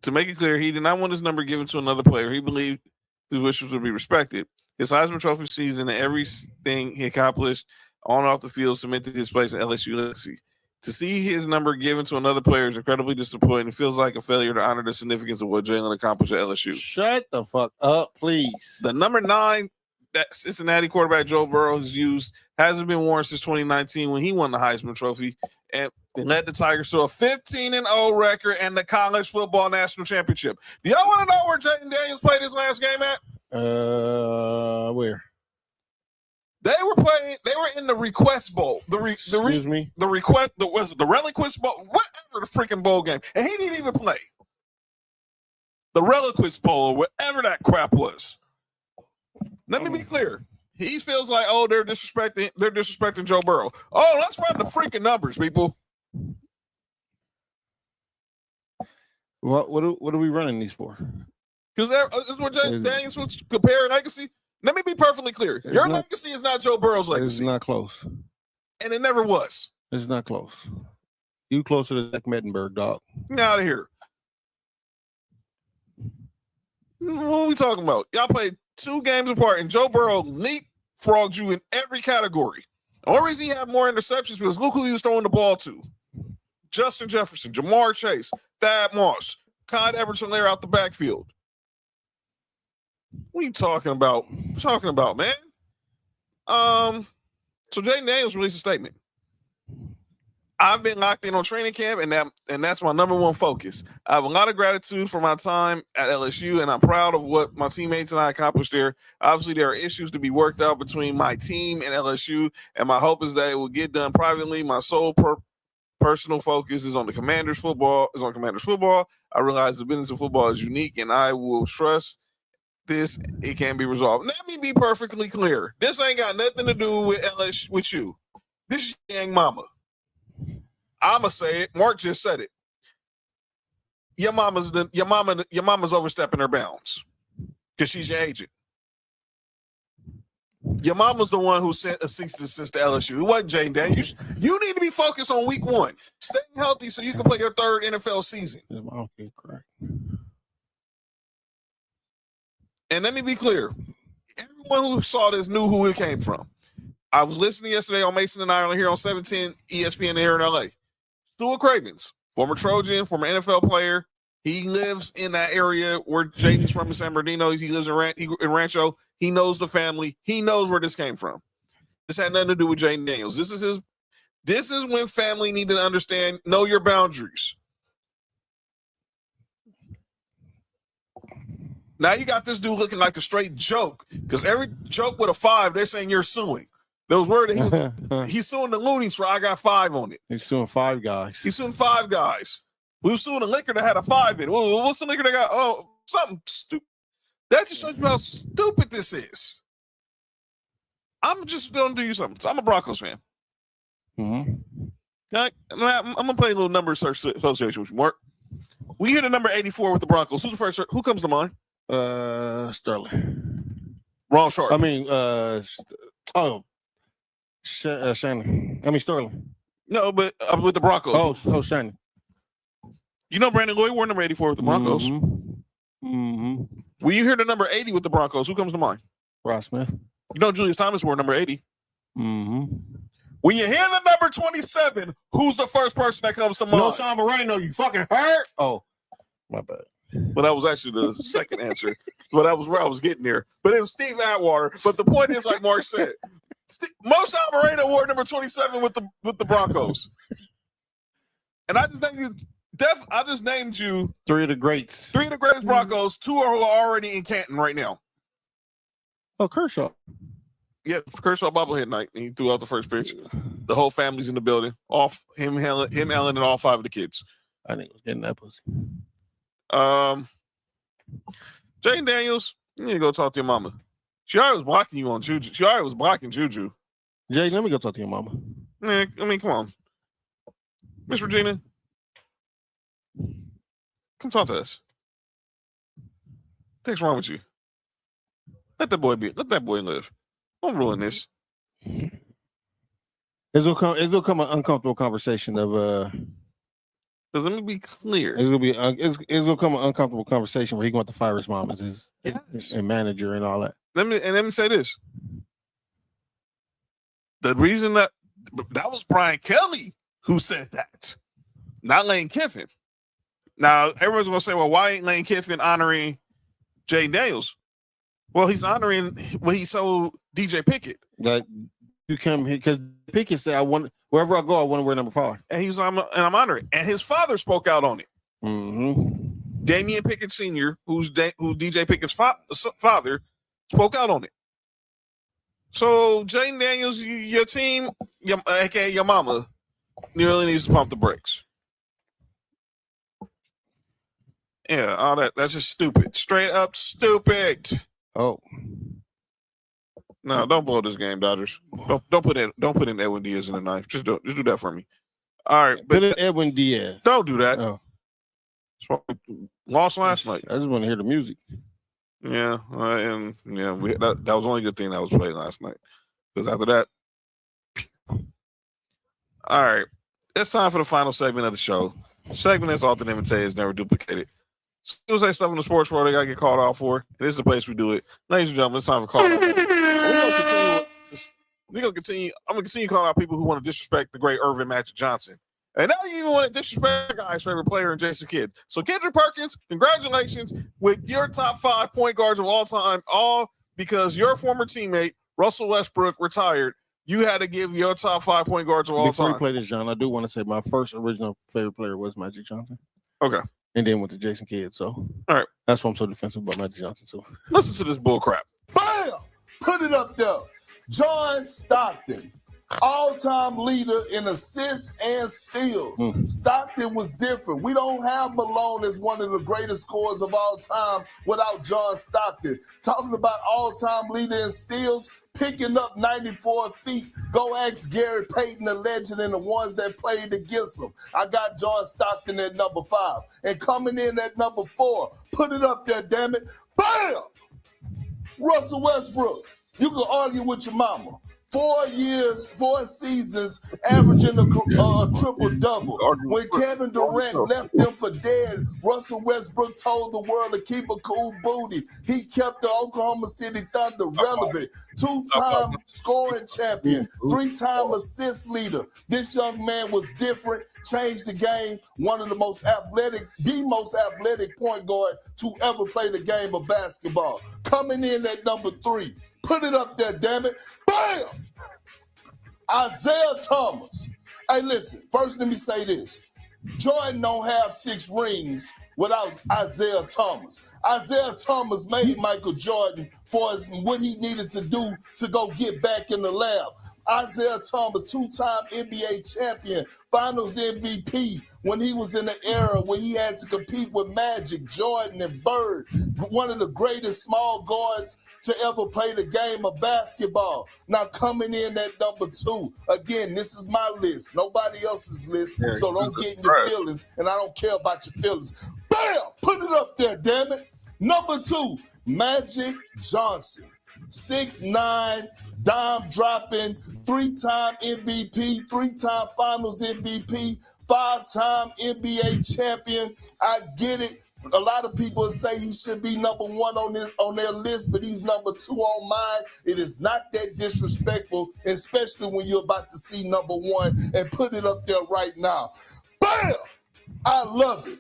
To make it clear, he did not want his number given to another player. He believed his wishes would be respected. His Heisman Trophy season and everything he accomplished on and off the field cemented his place in LSU legacy. To see his number given to another player is incredibly disappointing. It feels like a failure to honor the significance of what Jalen accomplished at LSU. Shut the fuck up, please. The number 9 that Cincinnati quarterback Joe Burrow has used hasn't been worn since 2019 when he won the Heisman Trophy and led the Tigers to a 15-0 record and the college football national championship. Do y'all want to know where Jaden Daniels played his last game at? Where? They were in the Request Bowl. The Relinquist Bowl, whatever the freaking bowl game. And he didn't even play. The Relinquist Bowl, whatever that crap was. Let me be clear. He feels like, they're disrespecting Joe Burrow. Oh, let's run the freaking numbers, people. What are we running these for? Because this is what Daniels was comparing legacy. Let me be perfectly clear. Your legacy is not Joe Burrow's legacy. It's not close. And it never was. It's not close. You closer to Zach Mettenberg, dog. Get out of here. What are we talking about? Y'all played 2 games apart, and Joe Burrow leapfrogged you in every category. The only reason he had more interceptions was look who he was throwing the ball to. Justin Jefferson, Jamar Chase, Thad Moss, Clyde Edwards-Helaire out the backfield. What are you talking about? Man? So Jaden Daniels released a statement. I've been locked in on training camp, and that's my number 1 focus. I have a lot of gratitude for my time at LSU, and I'm proud of what my teammates and I accomplished there. Obviously, there are issues to be worked out between my team and LSU, and my hope is that it will get done privately. My sole personal focus is on Commanders football. I realize the business of football is unique, and I will trust this, it can be resolved. Let me be perfectly clear. This ain't got nothing to do with LSU, with you. This is your young mama. I'ma say it. Mark just said it. Your mama's overstepping her bounds because she's your agent. Your mama's the one who sent a cease and desist to LSU. It wasn't Jaden Daniels. You need to be focused on week 1. Staying healthy so you can play your 3rd NFL season. And let me be clear. Everyone who saw this knew who it came from. I was listening yesterday on Mason and Ireland here on 710 ESPN here in LA. Stuart Cravens, former Trojan, former NFL player. He lives in that area where Jaden's from in San Bernardino. He lives in Rancho. He knows the family. He knows where this came from. This had nothing to do with Jaden Daniels. This is when family need to understand, know your boundaries. Now you got this dude looking like a straight joke because every joke with a 5, they're saying you're suing. Those words he's suing the Loonies for I got 5 on it. He's suing 5 guys. He's suing 5 guys. We were suing a liquor that had a 5 in it. What's the liquor that got? Oh, something stupid. That just shows you how stupid this is. I'm just going to do you something. So I'm a Broncos fan. Mm-hmm. Okay? I'm going to play a little number association with you, Mark. We hear the number 84 with the Broncos. Who's the first? Who comes to mind? Sterling. Wrong short. I mean, Shannon. I mean, Sterling. No, but with the Broncos. Oh, Shannon. You know Brandon Lloyd wore number 84 with the Broncos. Mm-hmm. When you hear the number 80 with the Broncos, who comes to mind? Ross Smith. You know Julius Thomas wore number 80. Mm-hmm. When you hear the number 27, who's the first person that comes to mind? No, Sean Moreno, you fucking hurt. Oh, my bad. Well, that was actually the second answer. But that was where I was getting there. But it was Steve Atwater. But the point is, like Mark said, Sean Moreno wore number 27 with the Broncos. And I just named you 3 of the greats. 3 of the greatest Broncos. 2 are already in Canton right now. Oh, Kershaw. Yeah, Kershaw bobblehead night. He threw out the first pitch. The whole family's in the building. Off him, Ellen, and all 5 of the kids. I think it was getting that pussy. Jaden Daniels, you need to go talk to your mama. She already was blocking you on Juju. She already was blocking Juju. Jaden, let me go talk to your mama. Man, I mean, come on. Miss Regina, come talk to us. What's wrong with you? Let that boy live. Don't ruin this. It's gonna come an uncomfortable conversation of Because let me be clear. It's gonna come an uncomfortable conversation where he going to fire his mom as his manager and all that. Let me say this. The reason that was Brian Kelly who said that, not Lane Kiffin. Now everyone's gonna say, well, why ain't Lane Kiffin honoring Jaden Daniels? Well, he's honoring what he sold DJ Pickett. That you come here because Pickett said, wherever I go, I want to wear number 5. And I'm honoring. And his father spoke out on it. Mm-hmm. Damian Pickett Sr., who's DJ Pickett's father, spoke out on it. So Jaden Daniels, your team, aka your mama, really needs to pump the brakes. Yeah, all that's just stupid. Straight up stupid. Oh. No, don't blow this game, Dodgers. Don't put in Edwin Diaz in the knife. Just do that for me. All right, put in Edwin Diaz. Don't do that. Oh. Lost last night. I just want to hear the music. Yeah, that was the only good thing that was played last night. Because after that, all right, it's time for the final segment of the show. Segment that's often imitated is never duplicated. As soon as they stuff in the sports world, they gotta get called out for. This is the place we do it, ladies and gentlemen. It's time for call out. We're gonna continue. I'm gonna continue calling out people who want to disrespect the great Irvin Magic Johnson. And now you even want to disrespect the guy's favorite player in Jason Kidd. So Kendrick Perkins, congratulations with your top 5 point guards of all time, all because your former teammate, Russell Westbrook, retired. You had to give your top 5 point guards of all time. Before we play this, John, I do want to say my first original favorite player was Magic Johnson. Okay. And then went to Jason Kidd. So all right. That's why I'm so defensive about Magic Johnson too. Listen to this bull crap. Bam! Put it up there. John Stockton, all-time leader in assists and steals. Stockton was different. We don't have Malone as one of the greatest scorers of all time without John Stockton. Talking about all-time leader in steals, picking up 94 feet. Go ask Gary Payton, the legend, and the ones that played against him. I got John Stockton at number 5. And coming in at number 4, put it up there, damn it. Bam! Russell Westbrook. You can argue with your mama. 4 years, 4 seasons, averaging a triple-double. When Kevin Durant left them for dead, Russell Westbrook told the world to keep a cool booty. He kept the Oklahoma City Thunder relevant. 2-time scoring champion, 3-time assist leader. This young man was different, changed the game, one of the most athletic point guard to ever play the game of basketball. Coming in at number 3. Put it up there, damn it. Bam! Isaiah Thomas. Hey, listen, first let me say this. Jordan don't have 6 rings without Isaiah Thomas. Isaiah Thomas made Michael Jordan for what he needed to do to go get back in the lab. Isaiah Thomas, 2-time NBA champion, Finals MVP when he was in the era where he had to compete with Magic, Jordan, and Bird, one of the greatest small guards to ever play the game of basketball. Now coming in at number 2. Again, this is my list, nobody else's list, so don't get in your feelings, and I don't care about your feelings. Bam! Put it up there, damn it. Number 2, Magic Johnson. 6'9", dime dropping, 3-time MVP, 3-time Finals MVP, 5-time NBA champion. I get it. A lot of people say he should be number 1 on their list, but he's number 2 on mine. It is not that disrespectful, especially when you're about to see number 1 and put it up there right now. Bam! I love it.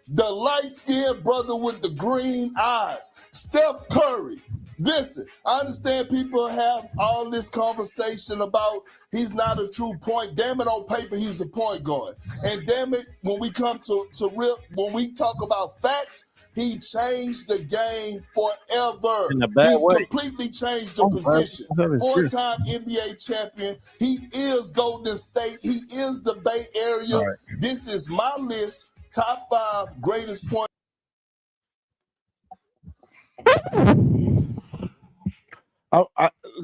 The light-skinned brother with the green eyes, Steph Curry. Listen, I understand people have all this conversation about he's not a true point. Damn it, on paper, he's a point guard. And damn it, when we come when we talk about facts, he changed the game forever. In a bad way. Completely changed the position. 4-time NBA champion. He is Golden State. He is the Bay Area. Right. This is my list. Top 5 greatest point.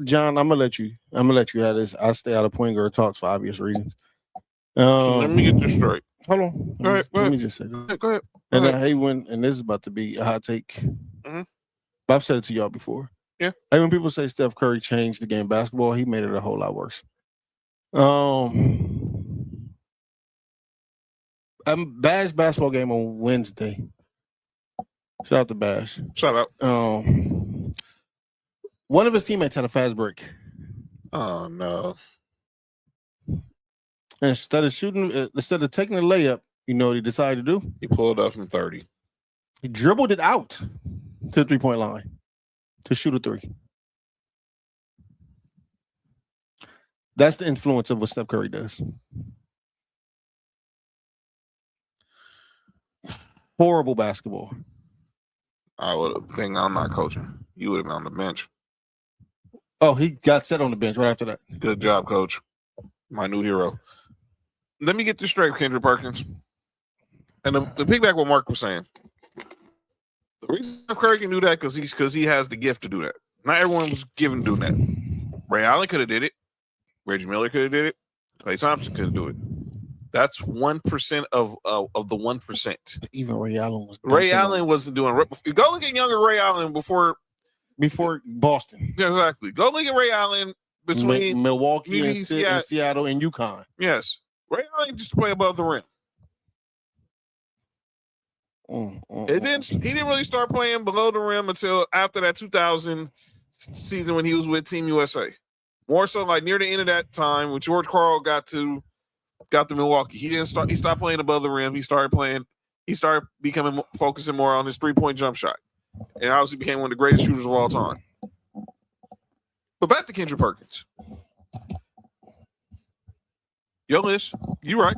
John, I'm gonna let you have this. I stay out of point guard talks for obvious reasons. Let me get this straight. Hold on. Go ahead. Let me just say this. Go ahead. And I hate when, and this is about to be a hot take, Mm-hmm. but I've said it to y'all before. Yeah. Like when people say Steph Curry changed the game of basketball, he made it a whole lot worse. Bash basketball game on Wednesday. Shout out to Bash. Shout out. One of his teammates had a fast break. Oh no! And instead of taking the layup, you know what he decided to do? He pulled up from 30. He dribbled it out to the 3-point line to shoot a 3. That's the influence of what Steph Curry does. Horrible basketball. I would have think I'm not coaching. You would have been on the bench. Oh, he got set on the bench right after that. Good job, coach. My new hero. Let me get this straight, Kendrick Perkins. And the piggyback what Mark was saying. The reason Steph Curry can do that because he has the gift to do that. Not everyone was given to do that. Ray Allen could have did it. Reggie Miller could have did it. Klay Thompson could do it. That's 1% of the 1%. Even Ray Allen was. Ray Allen wasn't doing. Go look at younger Ray Allen before Boston. Yeah, exactly. Go look at Ray Allen between Milwaukee and Seattle and UConn. Yes. Ray Allen just play above the rim. He didn't really start playing below the rim until after that 2000 season when he was with Team USA. More so like near the end of that time when George Karl got to Milwaukee. He stopped playing above the rim. He started focusing more on his 3-point jump shot. And obviously became one of the greatest shooters of all time. But back to Kendrick Perkins. Yo, Liz, you right.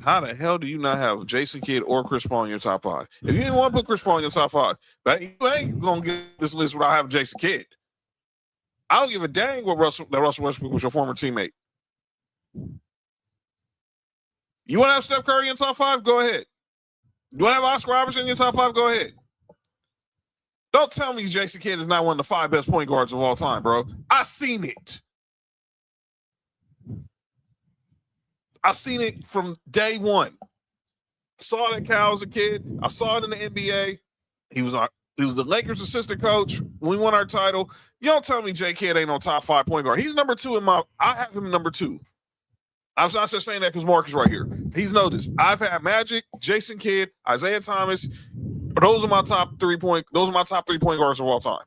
How the hell do you not have Jason Kidd or Chris Paul in your top 5? If you didn't want to put Chris Paul in your top 5, you ain't going to get this list without having Jason Kidd. I don't give a dang that Russell Westbrook was your former teammate. You want to have Steph Curry in top 5? Go ahead. You want to have Oscar Robertson in your top 5? Go ahead. Don't tell me Jason Kidd is not one of the 5 best point guards of all time, bro. I seen it. I seen it from day one. I saw that Cal as a kid. I saw it in the NBA. He was not. He was the Lakers assistant coach. We won our title. You don't tell me J. Kidd ain't no top 5 point guard. He's number 2 I have him number 2. I'm not just saying that because Mark is right here. He's know this. I've had Magic, Jason Kidd, Isaiah Thomas. Those are my top 3 point guards of all time.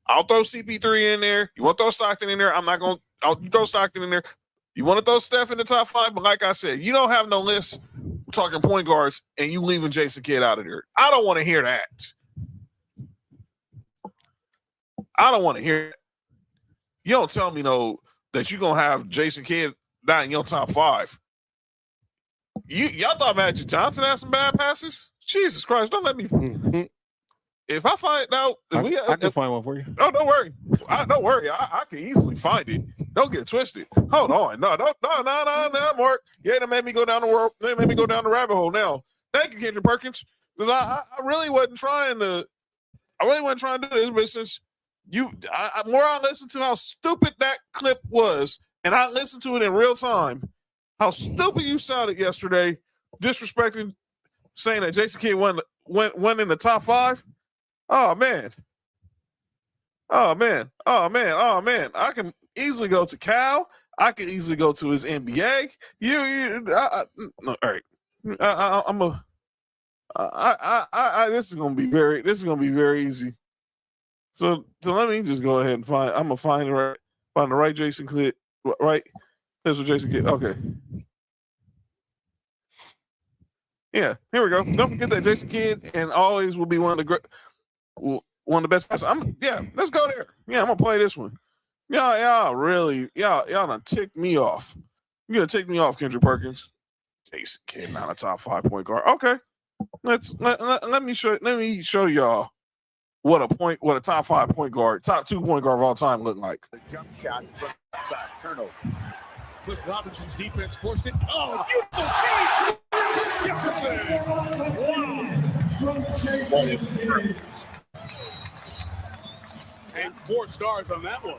I'll throw CP3 in there. You want to throw Stockton in there? I'll throw Stockton in there. You want to throw Steph in the top 5? But like I said, you don't have no list. We're talking point guards, and you leaving Jason Kidd out of there. I don't want to hear that. I don't want to hear that. You don't tell me, that you're going to have Jason Kidd not in your top 5. Y'all thought Magic Johnson had some bad passes? Jesus Christ, don't let me. If I find out, I can find one for you. Oh, don't worry. Don't worry. I can easily find it. Don't get it twisted. Hold on. No, Mark. Yeah, they made me go down the world. They made me go down the rabbit hole now. Thank you, Kendrick Perkins. Because I really wasn't trying to. I really wasn't trying to do this, but since I listened to how stupid that clip was, and I listened to it in real time, how stupid you sounded yesterday, disrespecting, saying that Jason Kidd went in the top 5. Oh man. I can easily go to Cal. I can easily go to his NBA. All right. This is gonna be very easy. So let me just go ahead and I'm gonna find the right Jason Kidd. Right. That's what Jason Kidd. Okay. Yeah, here we go. Don't forget that Jason Kidd and always will be one of the best passers. Let's go there. Yeah, I'm gonna play this one. Y'all done ticked me off. You're gonna tick me off, Kendrick Perkins. Jason Kidd, not a top 5 point guard. Okay. Let me show y'all what a top 5 point guard, top 2 point guard of all time look like. The jump shot from outside. Turnover. Cliff Robinson's defense forced it. Oh, beautiful. And 4 stars on that one.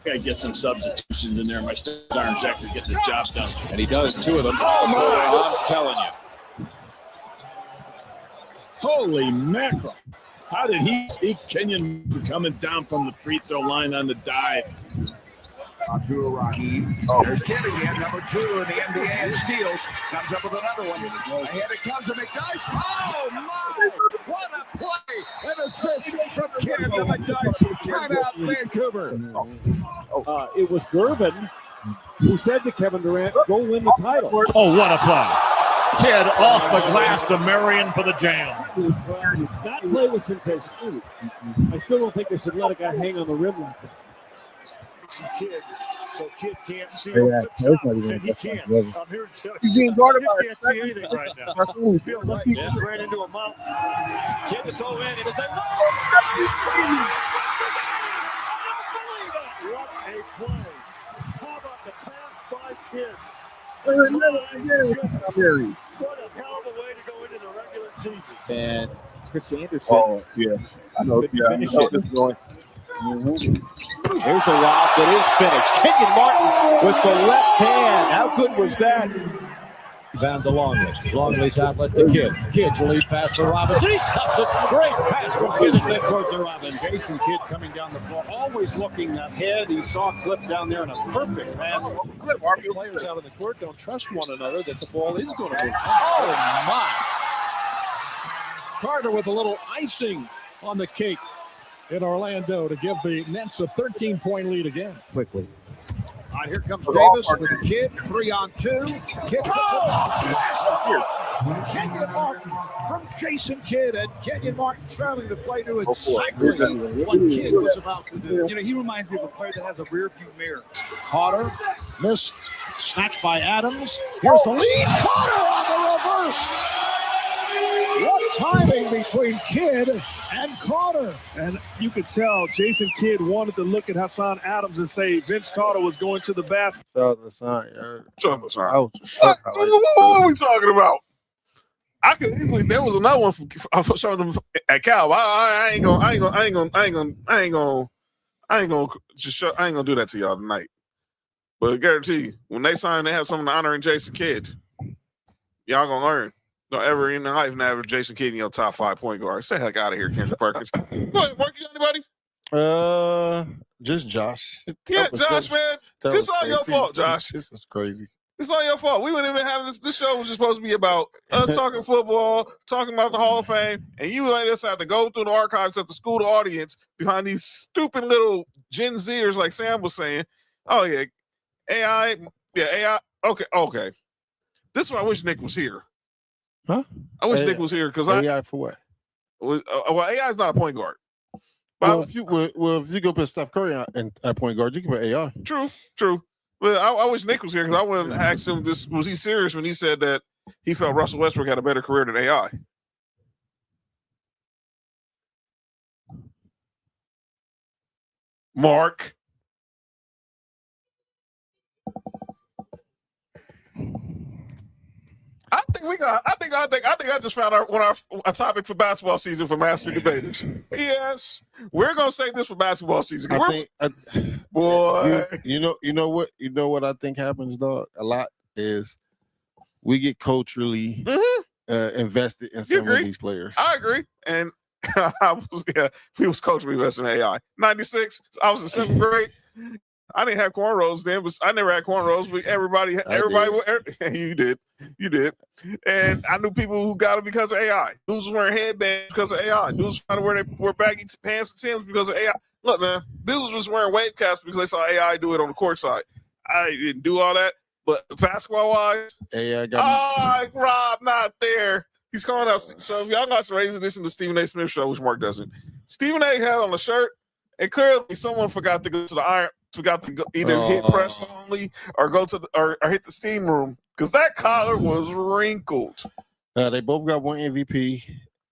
Gotta get some substitutions in there. My stars aren't actually getting the job done. And he does 2 of them. I'm telling you. Holy mackerel. How did he see Kenyon coming down from the free throw line on the dive? Abdul-Rahim. There's Kidd again, number 2 in the NBA in steals. Comes up with another one. Ahead it comes, and McDyess. Oh, my! What a play! An assist from Kidd to McDyess. Timeout, Vancouver. It was Gervin who said to Kevin Durant, go win the title. Oh, what a play. Kidd off the glass to Marion for the jam. That play was sensational. I still don't think they should let a guy hang on the rim like that. Kidd, so Kidd can't see over the top, and he can't. I'm here to tell you, He's being guarded by Kidd can't see anything right now. He feels like he ran into a mountain. Kidd to go in, and it's like, what a play. How about the pass by Kidd? What a hell of a way to go into the regular season. And Chris Anderson. Oh, yeah. I know. Yeah, Finish I know it. this is going. There's a lob that is finished. Kenyon Martin with the left hand. How good was that? Down to Longley. Longley's outlet to Kidd. Kidd's lead pass for Robinson. He stops it. Great pass from Kidd and then toward the Robinson. Jason Kidd coming down the floor, always looking ahead. He saw Cliff down there in a perfect pass. Players out of the court don't trust one another that the ball is going to move. Oh, my. Carter with a little icing on the cake in Orlando to give the Nets a 13-point lead again. Quickly. All right, here comes Davis with the Kidd, 3-on-2. Kidd Kenyon Martin from Jason Kidd, and Kenyon Martin traveling the play to exactly what Kidd was about to do. You know, he reminds me of a player that has a rear view mirror. Carter, miss, snatched by Adams. Here's the lead. Carter on the reverse. What timing between Kidd and Carter. And you could tell Jason Kidd wanted to look at Hassan Adams and say Vince Carter was going to the basket. What are we talking about? I could easily. There was another one from showing them at Cal. I ain't gonna do that to y'all tonight. But I guarantee you, when they sign, they have someone honoring Jason Kidd. Y'all gonna learn. No, ever in life, never Jason Kidd in your top 5 point guards. Stay the heck out of here, Kendrick Perkins. Go ahead, Mark. You got anybody? Just Josh. Yeah, Josh, man. Just all your fault, Josh. This is crazy. It's all your fault. We wouldn't even have this. This show was just supposed to be about us talking football, talking about the Hall of Fame, and you let us have to go through the archives of the school audience behind these stupid little Gen Zers, like Sam was saying. Oh yeah, AI. Yeah, AI. Okay. This is why I wish Nick was here. Huh? I wish Nick was here because AI for what? Well, AI is not a point guard. Well, if you go put Steph Curry at point guard, you can put AI. True. But I wish Nick was here because I would have asked him this: was he serious when he said that he felt Russell Westbrook had a better career than AI? Mark. I think I just found out a topic for basketball season for Master Debaters. Yes, we're gonna say this for basketball season. Boy, you know what I think happens, dog. A lot is we get culturally invested in some of these players. I agree, and he was culturally invested in AI. 96, I was in 7th grade. I didn't have cornrows then, but I never had cornrows. But everybody, you did, and I knew people who got it because of AI. Dudes was wearing headbands because of AI. Dudes was trying to wear baggy pants and Timbs because of AI. Look, man, dudes was just wearing wave caps because they saw AI do it on the court side. I didn't do all that, but basketball wise, AI got Rob not there. He's calling out. So if y'all got to raise listen to Stephen A. Smith show, which Mark doesn't. Stephen A. had on a shirt, and clearly someone forgot to go to the iron. Forgot to go, either hit press only or go to or hit the steam room because that collar was wrinkled. They both got 1 MVP.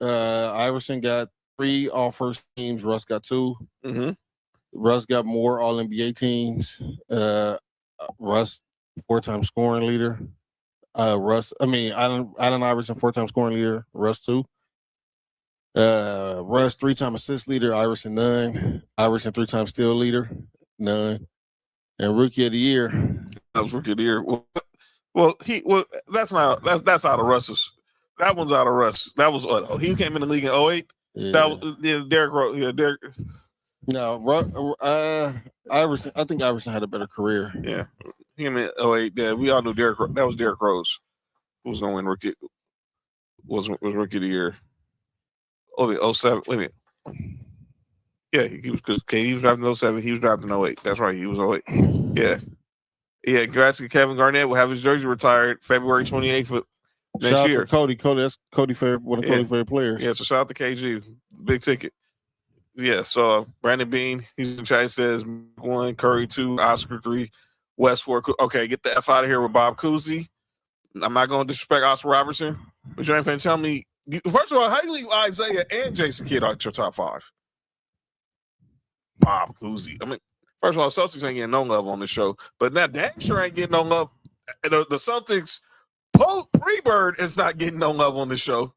Iverson got 3 All-First teams. Russ got 2. Mm-hmm. Russ got more All-NBA teams. Russ 4-time scoring leader. Allen Iverson 4-time scoring leader. Russ 2. Russ 3-time assist leader. Iverson none. Iverson 3-time steal leader. None. And rookie of the year. That was rookie of the year. That's out of Russ's. That one's out of Russ. That was he came in the league in 08. Yeah. That was Derrick Rose. Yeah, Derrick. No, Iverson. I think Iverson had a better career. Yeah, him in 08. Yeah, we all knew Derrick. That was Derrick Rose who was going to win rookie. Was rookie of the year. 07. Wait a minute. Yeah, he was because he was drafting 07. He was drafting 08. That's right. He was 08. Yeah. Congrats to Kevin Garnett. Will have his jersey retired February 28th for next shout year. Out to Cody. That's Cody's favorite, one of Cody's favorite players. Yeah, so shout out to KG. Big ticket. Yeah, so Brandon Bean, he's in chat, says 1, Curry 2, Oscar 3, West 4. Okay, get the F out of here with Bob Cousy. I'm not going to disrespect Oscar Robertson, but you ain't finna tell me. First of all, how do you leave Isaiah and Jason Kidd out your top 5? Bob Cousy. I mean, first of all, Celtics ain't getting no love on this show, but now damn sure ain't getting no love. The Celtics pre-Bird is not getting no love on this show.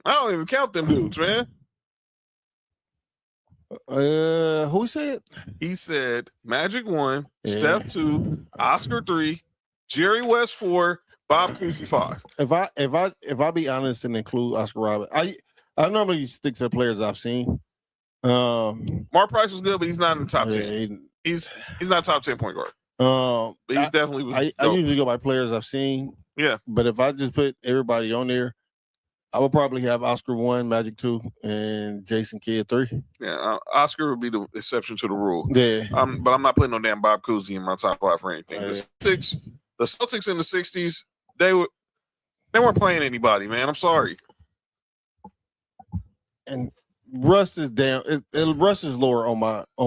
I don't even count them dudes, man. Who said? He said Magic 1, Steph 2, Oscar 3, Jerry West 4, Bob Cousy 5. If I be honest and include Oscar Robertson, I normally stick to players I've seen. Mark Price was good, but he's not in the top 10. He's not top 10 point guard. But he's definitely. I usually go by players I've seen. Yeah, but if I just put everybody on there, I would probably have Oscar 1, Magic 2, and Jason Kidd 3. Yeah, Oscar would be the exception to the rule. Yeah, but I'm not putting no damn Bob Cousy in my top 5 for anything. The Celtics in the 60s, they weren't playing anybody, man. I'm sorry. And Russ is down. Russ is lower on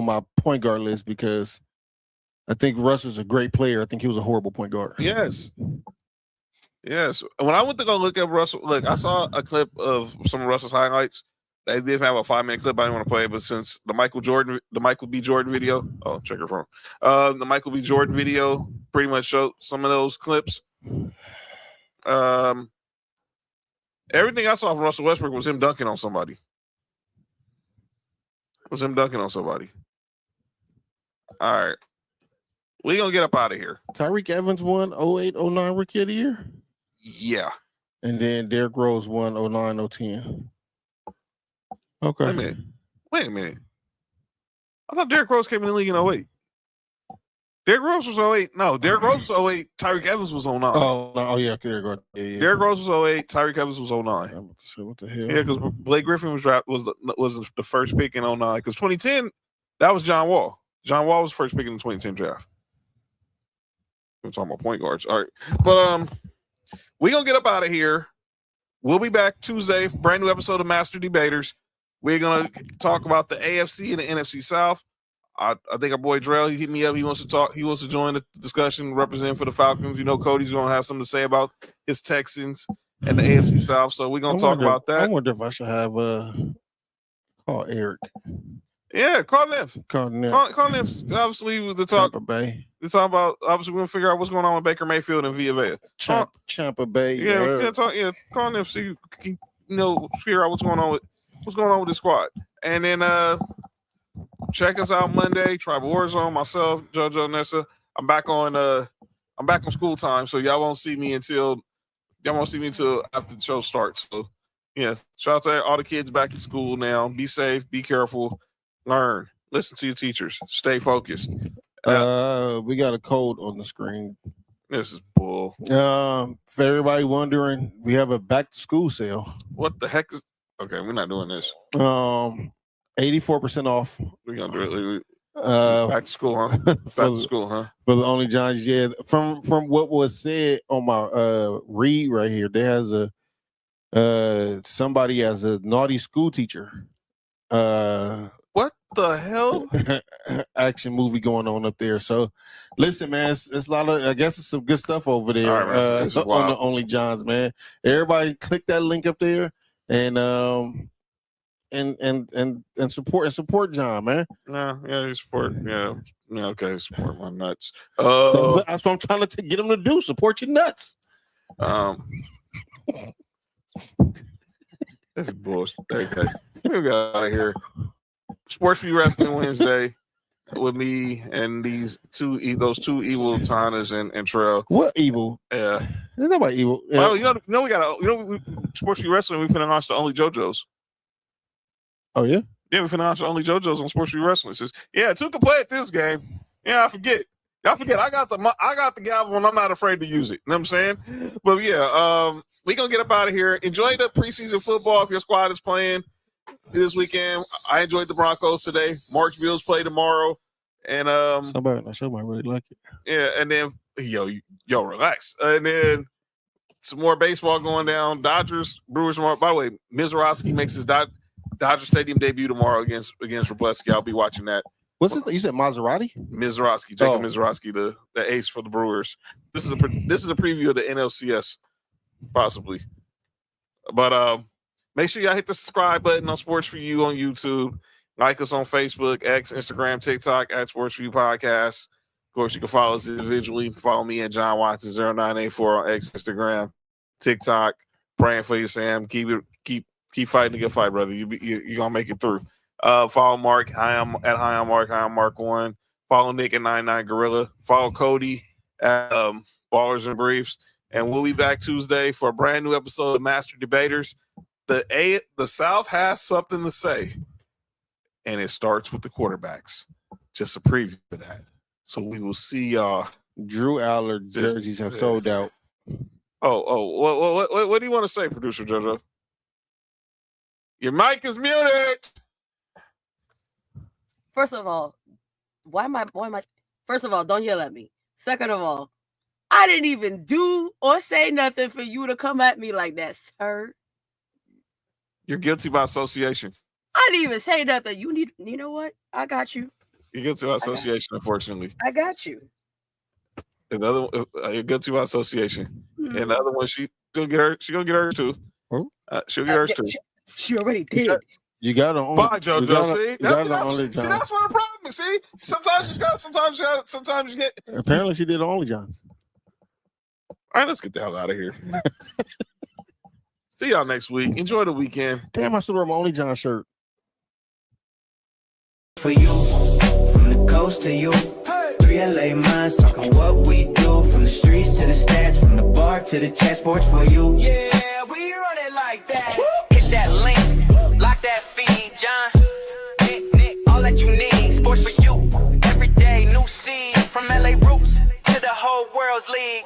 my point guard list because I think Russ is a great player. I think he was a horrible point guard. Yes. When I went to go look at Russell, I saw a clip of some of Russell's highlights. They did have a 5-minute clip. I didn't want to play it, but since the Michael B. Jordan video, check your phone. The Michael B. Jordan video pretty much showed some of those clips. Everything I saw from Russell Westbrook was him dunking on somebody. All right. We're going to get up out of here. Tyreek Evans won 08-09 Rookie of the Year? Yeah. And then Derrick Rose won 09, 010. Okay. Wait a minute. I thought Derrick Rose came in the league in 08. Derrick Rose was 08. No, Derrick Rose was 08. Tyreek Evans was 09. Oh, no. Oh, yeah. Derrick Rose. Yeah. Derrick Rose was 08. Tyreek Evans was 09. I'm about to say, what the hell? Yeah, because Blake Griffin was the first pick in 09. Because 2010, that was John Wall. John Wall was the first pick in the 2010 draft. We're talking about point guards. All right. But we're going to get up out of here. We'll be back Tuesday, brand new episode of Master Debaters. We're going to talk about the AFC and the NFC South. I think our boy Drell, he hit me up. He wants to talk. He wants to join the discussion, represent for the Falcons. You know, Cody's going to have something to say about his Texans and the AFC South. So we're going to talk about that. I wonder if I should have call Eric. Yeah, call them. Call them. Obviously, with the talk. Tampa Bay. The talk about, obviously, we're going to figure out what's going on with Baker Mayfield and Villa Vea. Tampa Bay. Yeah, call them. See, figure out what's going on with the squad. And then check us out Monday. Tribal Warzone. Myself, JoJo, Nessa. I'm back on school time, so y'all won't see me until after the show starts. So yeah, shout out to all the kids back in school now. Be safe, be careful, learn, listen to your teachers, stay focused. We got a code on the screen. This is bull. For everybody wondering, we have a back to school sale. What the heck is? Okay, we're not doing this. 84% off. We're gonna do it. Back to school, huh? Back to school, huh? For the Only Johns, yeah. From what was said on my read right here, there has somebody as a naughty school teacher. What the hell? Action movie going on up there. So listen, man, it's a lot of, I guess it's some good stuff over there right, on the Only Johns, man. Everybody click that link up there and support John, man. Yeah, support. Yeah, okay, support my nuts. That's what I'm trying to get them to do. Support your nuts. This is bullshit. Okay, we got out of here. Sports View Wrestling Wednesday with me and those two evil Tanas and Trell. What evil? Yeah, there's nobody evil. Yeah. Oh, we got Sports View Wrestling. We finna launch the Only JoJo's. Oh yeah. Yeah, we finna launch the Only JoJo's on Sports View Wrestling. It says, yeah, two can play at this game. Yeah, I forget. Y'all forget. I got the gavel and I'm not afraid to use it. You know what I'm saying? But yeah, we gonna get up out of here. Enjoy the preseason football if your squad is playing this weekend. I enjoyed the Broncos today. March Bills play tomorrow. And somebody in the show might really like it. Yeah, and then yo, relax. And then some more baseball going down. Dodgers, Brewers tomorrow. By the way, Mizorowski makes his Dodger Stadium debut tomorrow against Wrobleski. I'll be watching that. What's his? You said Maserati? Mizorowski, Jacob Mizorowski, the ace for the Brewers. This is a preview of the NLCS, possibly. But make sure y'all hit the subscribe button on Sports For You on YouTube. Like us on Facebook, X, Instagram, TikTok at Sports For You Podcast. Of course, you can follow us individually. Follow me at John Watson 0984 on X, Instagram, TikTok. Praying for you, Sam. Keep fighting the good fight, brother. You're gonna make it through. Follow Mark. I am Mark. I am Mark1. Follow Nick at 99 Gorilla. Follow Cody at Ballers and Briefs. And we'll be back Tuesday for a brand new episode of Master Debaters. The South has something to say, and it starts with the quarterbacks. Just a preview of that. So we will see y'all. Drew Allard jerseys have sold out. What do you want to say, producer JoJo? Your mic is muted. First of all, why am I? First of all, don't yell at me. Second of all, I didn't even do or say nothing for you to come at me like that, sir. You're guilty by association. I didn't even say nothing. You know what? I got you. You're guilty by association, unfortunately. I got you. Another you're guilty by association. Mm-hmm. And the other one, she's gonna get her. She's gonna get hers too. She'll get hers too. She already did. You got to bye, JoJo. See, that's what the problem is. See, sometimes you got, sometimes you get. Apparently, she did Only John. All right, let's get the hell out of here. See y'all next week. Enjoy the weekend. Damn, I still wear my Only John shirt. For you, from the coast to you, 3 LA minds talking what we do, from the streets to the stats, from the bar to the chat. Sports For You. Yeah. that you need. Sports for you, every day, new seed. From LA roots to the whole world's league.